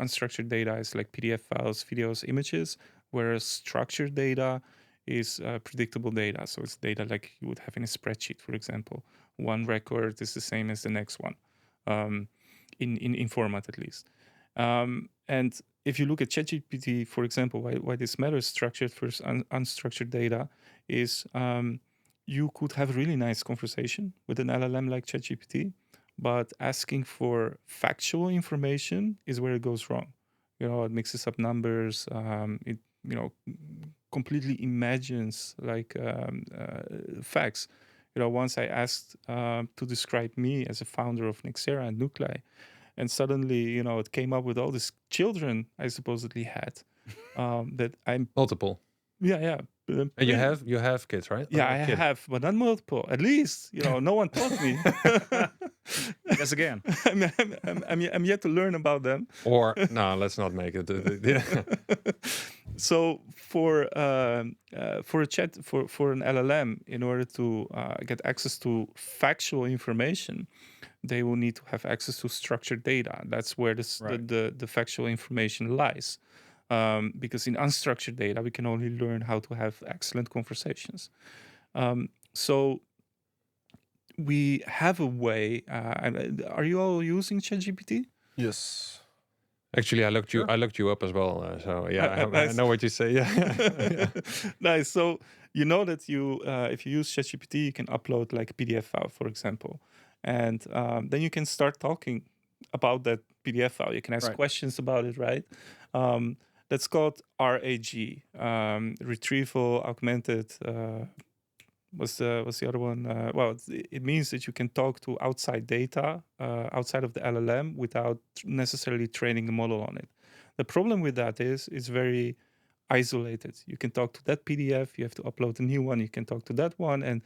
Unstructured data is like PDF files, videos, images, whereas structured data is predictable data. So it's data like you would have in a spreadsheet, for example. One record is the same as the next one, in format at least. And if you look at ChatGPT, for example, why this matters, structured versus unstructured data, is you could have a really nice conversation with an LLM like ChatGPT, but asking for factual information is where it goes wrong. It mixes up numbers. It completely imagines like facts. Once I asked to describe me as a founder of Nexera and Nuklai, and suddenly, it came up with all these children I supposedly had. That I'm Multiple. yeah. And you have kids, right? Yeah, Or I a kid? have, but not multiple. At least, no one taught me. Yes, again. I'm yet to learn about them. Or no, let's not make it. So for a chat for an LLM, in order to get access to factual information, they will need to have access to structured data. That's where Right. the factual information lies. Because in unstructured data, we can only learn how to have excellent conversations. So we have a way. Are you all using ChatGPT? Yes. Actually, I looked you up as well. So yeah, I Nice. know what you say. Yeah. Nice. So you know that if you use ChatGPT, you can upload like a PDF file, for example, and then you can start talking about that PDF file. You can ask Right. questions about it, right? That's called RAG, retrieval augmented. What's the other one? Well, it means that you can talk to outside data, outside of the LLM, without necessarily training the model on it. The problem with that is it's very isolated. You can talk to that PDF, you have to upload a new one, you can talk to that one, and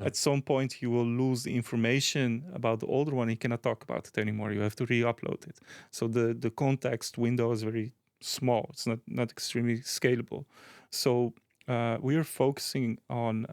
at some point you will lose the information about the older one. You cannot talk about it anymore. You have to re-upload it. So the context window is very small. It's not extremely scalable. So we are focusing on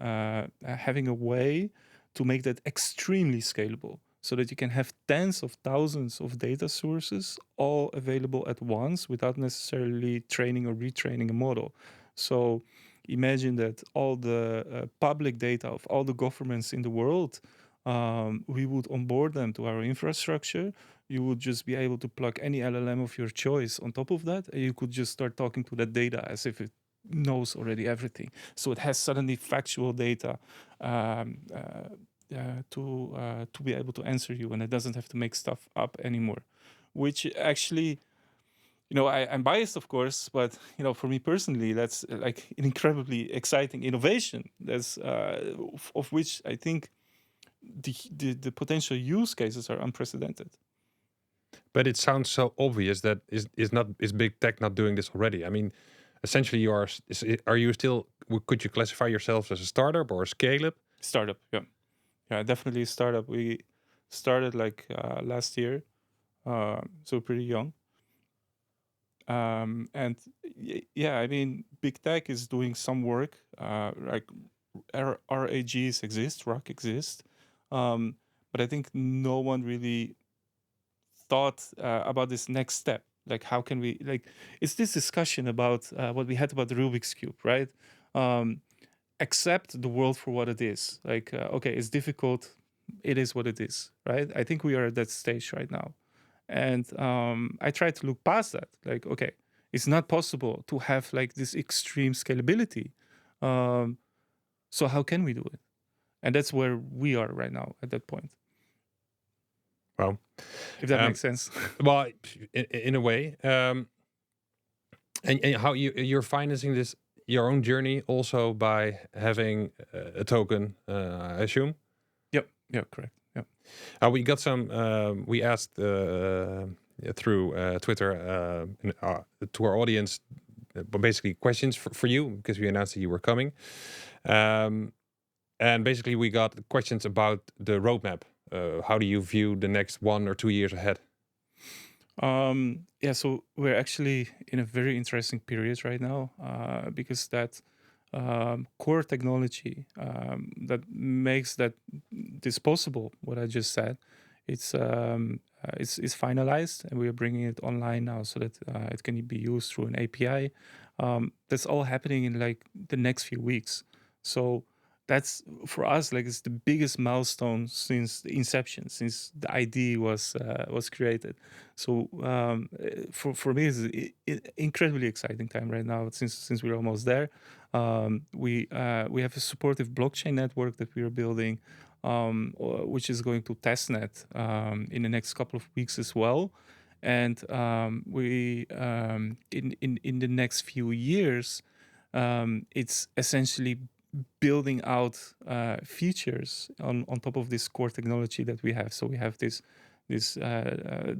having a way to make that extremely scalable, so that you can have tens of thousands of data sources all available at once without necessarily training or retraining a model. So imagine that all the public data of all the governments in the world, we would onboard them to our infrastructure. You would just be able to plug any LLM of your choice on top of that, and you could just start talking to that data as if it knows already everything. So it has suddenly factual data to be able to answer you, and it doesn't have to make stuff up anymore. Which actually, I'm biased, of course, but for me personally, that's like an incredibly exciting innovation. That's of which I think the potential use cases are unprecedented. But it sounds so obvious that is big tech not doing this already? I mean, essentially, are you still? Could you classify yourself as a startup or a scale up? Startup, yeah, definitely a startup. We started like last year, so pretty young. And yeah, I mean, big tech is doing some work. Like RAGs exist, ROC exist, but I think no one really thought about this next step. Like, how can we it's this discussion about what we had about the Rubik's Cube, right? Accept the world for what it is. Like, okay, it's difficult. It is what it is, right? I think we are at that stage right now. And I try to look past that. Like, okay, it's not possible to have like this extreme scalability. So how can we do it? And that's where we are right now at that point. Well, if that makes sense. Well, in a way, and how you're financing this your own journey also by having a token, I assume. Yep. Yeah. Correct. Yeah. We got some. We asked through Twitter to our audience, but basically questions for you because we announced that you were coming, and basically we got questions about the roadmap. How do you view the next 1 or 2 years ahead? Yeah, so we're actually in a very interesting period right now because that core technology that makes this possible, what I just said, it's finalized, and we are bringing it online now so that it can be used through an API. That's all happening in like the next few weeks. So that's for us like it's the biggest milestone since the inception, since the ID was created. So for me, it's an incredibly exciting time right now since we're almost there. We have a supportive blockchain network that we are building, which is going to testnet in the next couple of weeks as well. And we in the next few years, it's essentially building out features on top of this core technology that we have. So we have this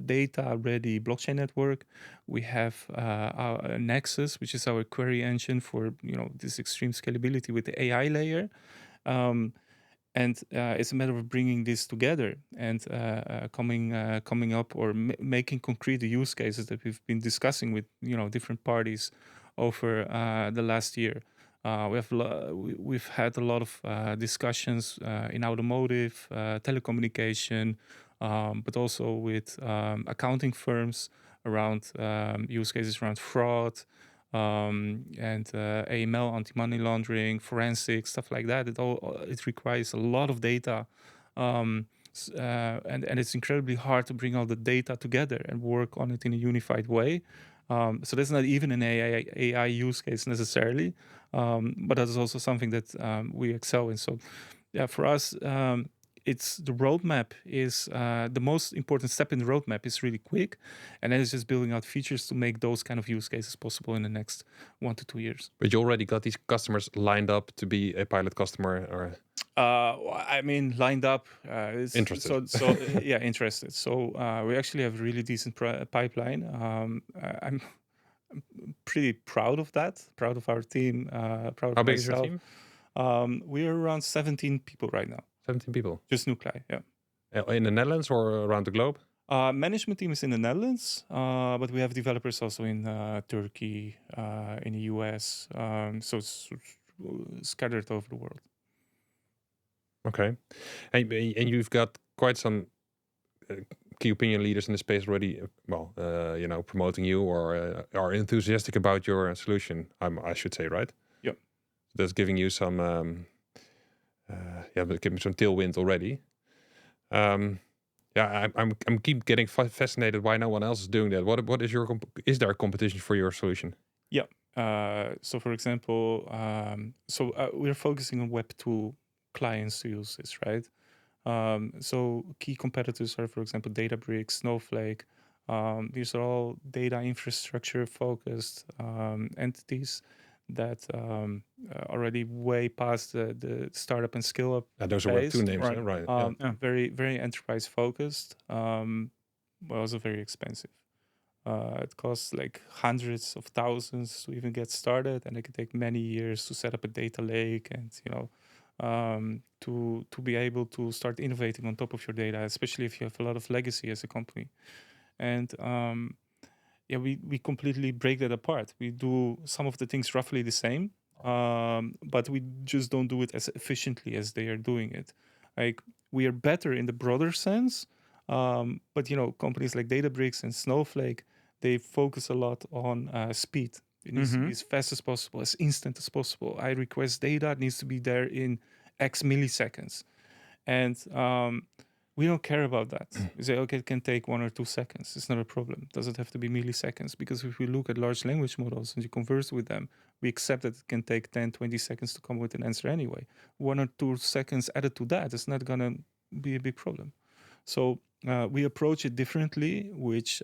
data-ready blockchain network. We have our Nexus, which is our query engine for this extreme scalability with the AI layer. And it's a matter of bringing this together and coming up or making concrete the use cases that we've been discussing with different parties over the last year. We've had a lot of discussions in automotive, telecommunication, but also with accounting firms around use cases around fraud and AML, anti-money laundering, forensics, stuff like that. It requires a lot of data, and it's incredibly hard to bring all the data together and work on it in a unified way. So that's not even an AI use case necessarily, but that is also something that we excel in. So, yeah, for us, it's the roadmap is the most important step in the roadmap is really quick, and then it's just building out features to make those kind of use cases possible in the next 1 to 2 years. But you already got these customers lined up to be a pilot customer, or lined up. Interested. So yeah, interested. So we actually have a really decent pipeline. I'm pretty proud of that. Proud of our team. Proud how of big is your myself. team? We are around 17 people right now. 17 people. Just Nuklai, yeah. In the Netherlands or around the globe? Management team is in the Netherlands, but we have developers also in Turkey, in the US. So it's scattered over the world. Okay. And you've got quite some key opinion leaders in the space already, promoting you or are enthusiastic about your solution, I should say, right? Yep. That's giving you some... but give me some tailwind already. I'm keep getting fascinated why no one else is doing that. What is is there a competition for your solution? Yeah. So for example, we're focusing on Web2 clients to use this, right? So key competitors are, for example, Databricks, Snowflake. These are all data infrastructure focused entities that already way past the startup and scale up. Those are Web2 names, right? Yeah. Very, very enterprise focused, but also very expensive. It costs like hundreds of thousands to even get started, and it can take many years to set up a data lake and to be able to start innovating on top of your data, especially if you have a lot of legacy as a company. And we completely break that apart. We do some of the things roughly the same, but we just don't do it as efficiently as they are doing it. Like, we are better in the broader sense, but companies like Databricks and Snowflake, they focus a lot on speed. It needs to be as fast as possible, as instant as possible. I request data, it needs to be there in X milliseconds. And we don't care about that. We say, okay, it can take 1 or 2 seconds. It's not a problem. It doesn't have to be milliseconds, because if we look at large language models and you converse with them, we accept that it can take 10, 20 seconds to come with an answer anyway. 1 or 2 seconds added to that is not going to be a big problem. So we approach it differently, which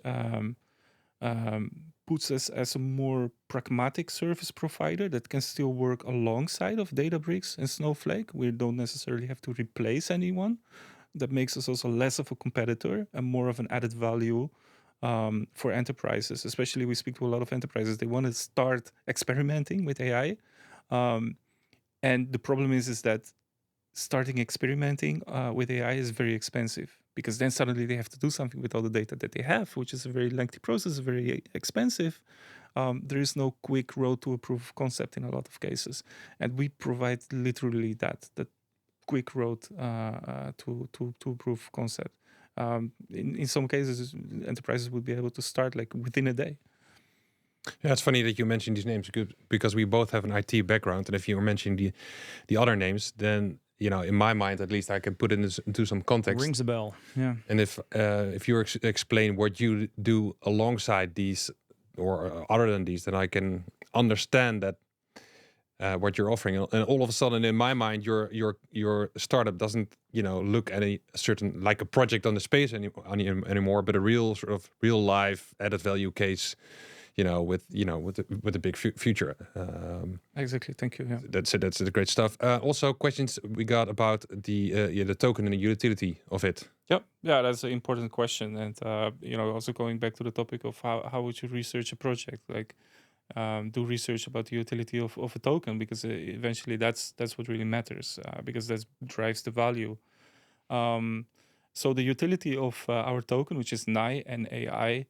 puts us as a more pragmatic service provider that can still work alongside of Databricks and Snowflake. We don't necessarily have to replace anyone. That makes us also less of a competitor and more of an added value for enterprises. Especially, we speak to a lot of enterprises. They want to start experimenting with AI. And the problem is that starting experimenting with AI is very expensive, because then suddenly they have to do something with all the data that they have, which is a very lengthy process, very expensive. There is no quick road to a proof of concept in a lot of cases. And we provide literally that quick road to proof of concept. In some cases, enterprises would be able to start like within a day. Yeah, it's funny that you mentioned these names, because we both have an IT background, and if you were mentioning the other names, then in my mind at least, I can put it into some context. Rings a bell. Yeah. And if you explain what you do alongside these or other than these, then I can understand that what you're offering, and all of a sudden, in my mind, your startup doesn't look any certain like a project on the space anymore, but a real sort of real life added value case, with a big future. Exactly. Thank you. Yeah. That's it. That's the great stuff. Also, questions we got about the token and the utility of it. Yep. Yeah, that's an important question. And, also going back to the topic of how would you research a project? Like, do research about the utility of a token, because eventually that's what really matters, because that drives the value. So the utility of our token, which is NAI and AI,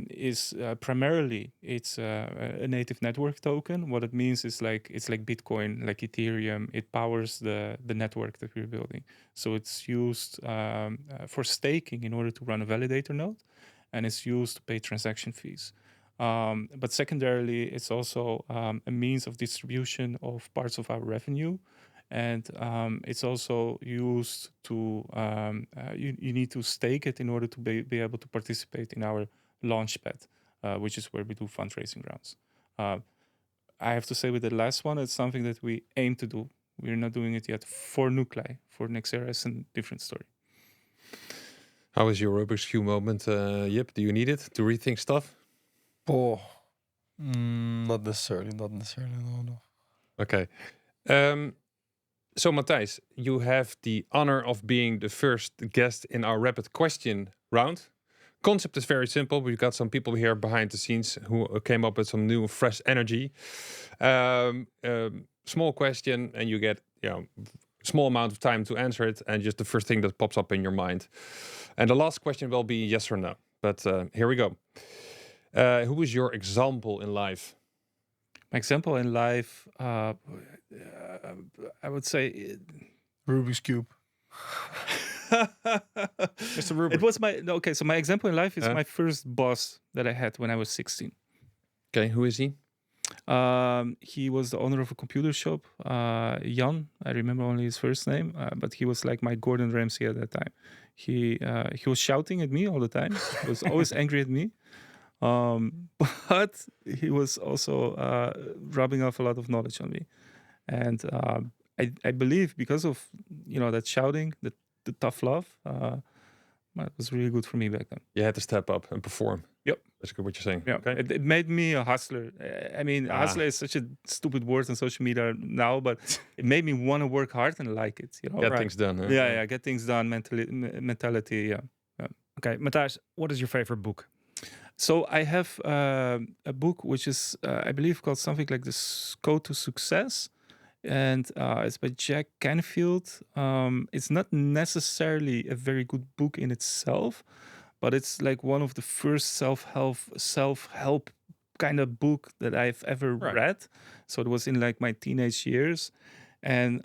is primarily it's a native network token. What it means is it's like Bitcoin, like Ethereum. It powers the network that we're building. So it's used for staking in order to run a validator node, and it's used to pay transaction fees. But secondarily, it's also a means of distribution of parts of our revenue. And it's also used to, you need to stake it in order to be able to participate in our launchpad, which is where we do fundraising rounds. I have to say with the last one, it's something that we aim to do. We're not doing it yet for Nuklai. For Nexera, it's a different story. How is your Rubik's Cube moment, Jip? Do you need it to rethink stuff? Oh, not necessarily. No. Okay. So Matthijs, you have the honor of being the first guest in our rapid question round. Concept is very simple. We've got some people here behind the scenes who came up with some new, fresh energy. Small question, and you get small amount of time to answer it, and just the first thing that pops up in your mind. And the last question will be yes or no. But here we go. Who is your example in life? My example in life, I would say Rubik's Cube. Mr. Rubik. It was so my example in life is my first boss that I had when I was 16. Okay, who is he? He was the owner of a computer shop, Jan. I remember only his first name, but he was like my Gordon Ramsay at that time. He was shouting at me all the time. He was always angry at me. But he was also rubbing off a lot of knowledge on me. And I believe because of that shouting, the tough love, it was really good for me back then. You had to step up and perform. Yep. That's good what you're saying. Yeah. Okay. It made me a hustler. I mean, hustler is such a stupid word on social media now, but it made me want to work hard and like it. Get things done. Huh? Yeah, get things done. Mentality. Yeah. Okay, Matthijs, what is your favorite book? So I have a book which is, I believe, called something like The Code to Success. And it's by Jack Canfield. It's not necessarily a very good book in itself, but it's like one of the first self-help kind of book that I've ever read. So it was in like my teenage years. And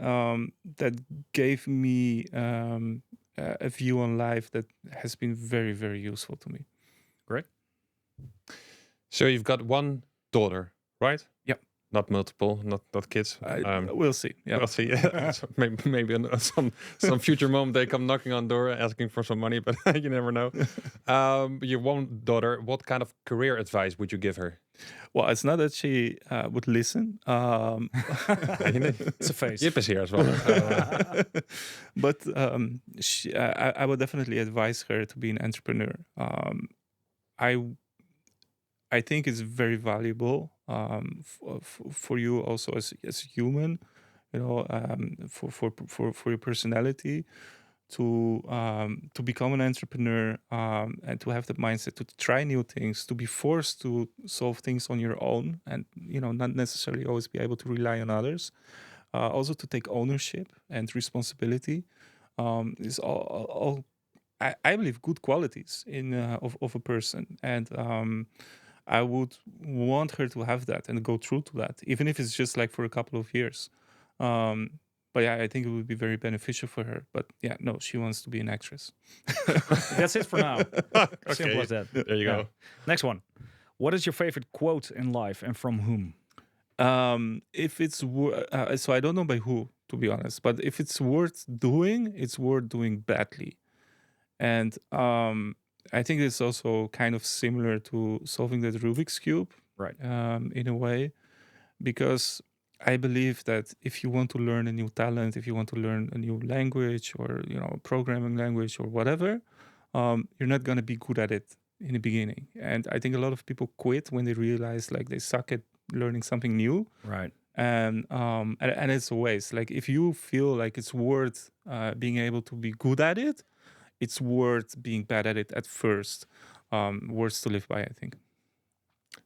that gave me a view on life that has been very, very useful to me. Great. So you've got one daughter, right? Yep. Not multiple, not kids. We'll see. Yeah. We'll see. So maybe some future moment they come knocking on the door asking for some money, but you never know. Your one daughter, what kind of career advice would you give her? Well, it's not that she would listen. It's a face. Jip is here as well. But I would definitely advise her to be an entrepreneur. I think it's very valuable for you also as a human, for your personality to become an entrepreneur and to have the mindset to try new things, to be forced to solve things on your own, and not necessarily always be able to rely on others. Also to take ownership and responsibility is all I believe good qualities of a person, and I would want her to have that and go through to that, even if it's just like for a couple of years. But yeah, I think it would be very beneficial for her. But yeah, no, she wants to be an actress. That's it for now. Okay. Simple as that. There you go. Next one. What is your favorite quote in life and from whom? If it's so I don't know by who, to be honest. But if it's worth doing, it's worth doing badly. And I think it's also kind of similar to solving the Rubik's Cube, right? In a way, because I believe that if you want to learn a new talent, if you want to learn a new language or a programming language or whatever, you're not going to be good at it in the beginning. And I think a lot of people quit when they realize like they suck at learning something new. Right. And it's a waste. Like if you feel like it's worth being able to be good at it, it's worth being bad at it at first. Words to live by, I think.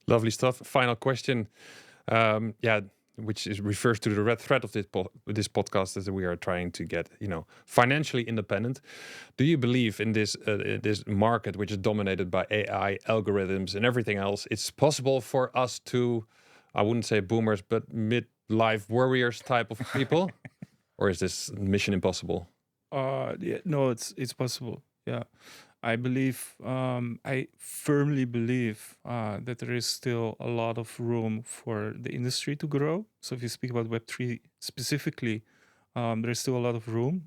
Lovely stuff. Final question. Which refers to the red thread of this podcast, is that we are trying to get financially independent. Do you believe in this market which is dominated by AI, algorithms, and everything else? It's possible for us to, I wouldn't say boomers, but midlife warriors type of people, or is this mission impossible? No, it's possible. Yeah. I firmly believe that there is still a lot of room for the industry to grow. So if you speak about Web3 specifically, there's still a lot of room.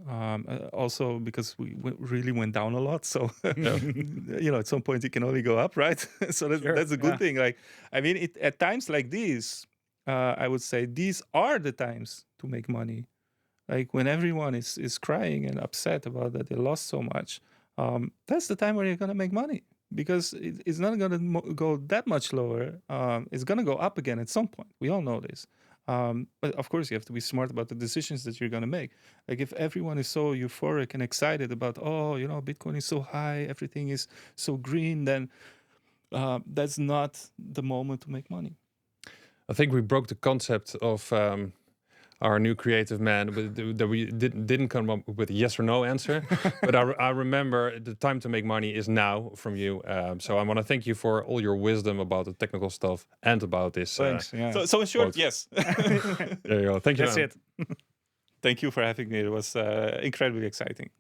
Also because we really went down a lot. So, at some point it can only go up, right? So that's a good thing. Like, I mean, at times like these, I would say these are the times to make money. Like when everyone is crying and upset about that they lost so much, that's the time where you're going to make money, because it's not going to go that much lower. It's going to go up again at some point. We all know this. But of course, you have to be smart about the decisions that you're going to make. Like if everyone is so euphoric and excited about, Bitcoin is so high, everything is so green, then that's not the moment to make money. I think we broke the concept of our new creative man, that we didn't come up with a yes or no answer. But I remember the time to make money is now from you. So I want to thank you for all your wisdom about the technical stuff and about this. Thanks. So in short, yes. There you go. Thank you. That's it. Thank you for having me. It was incredibly exciting.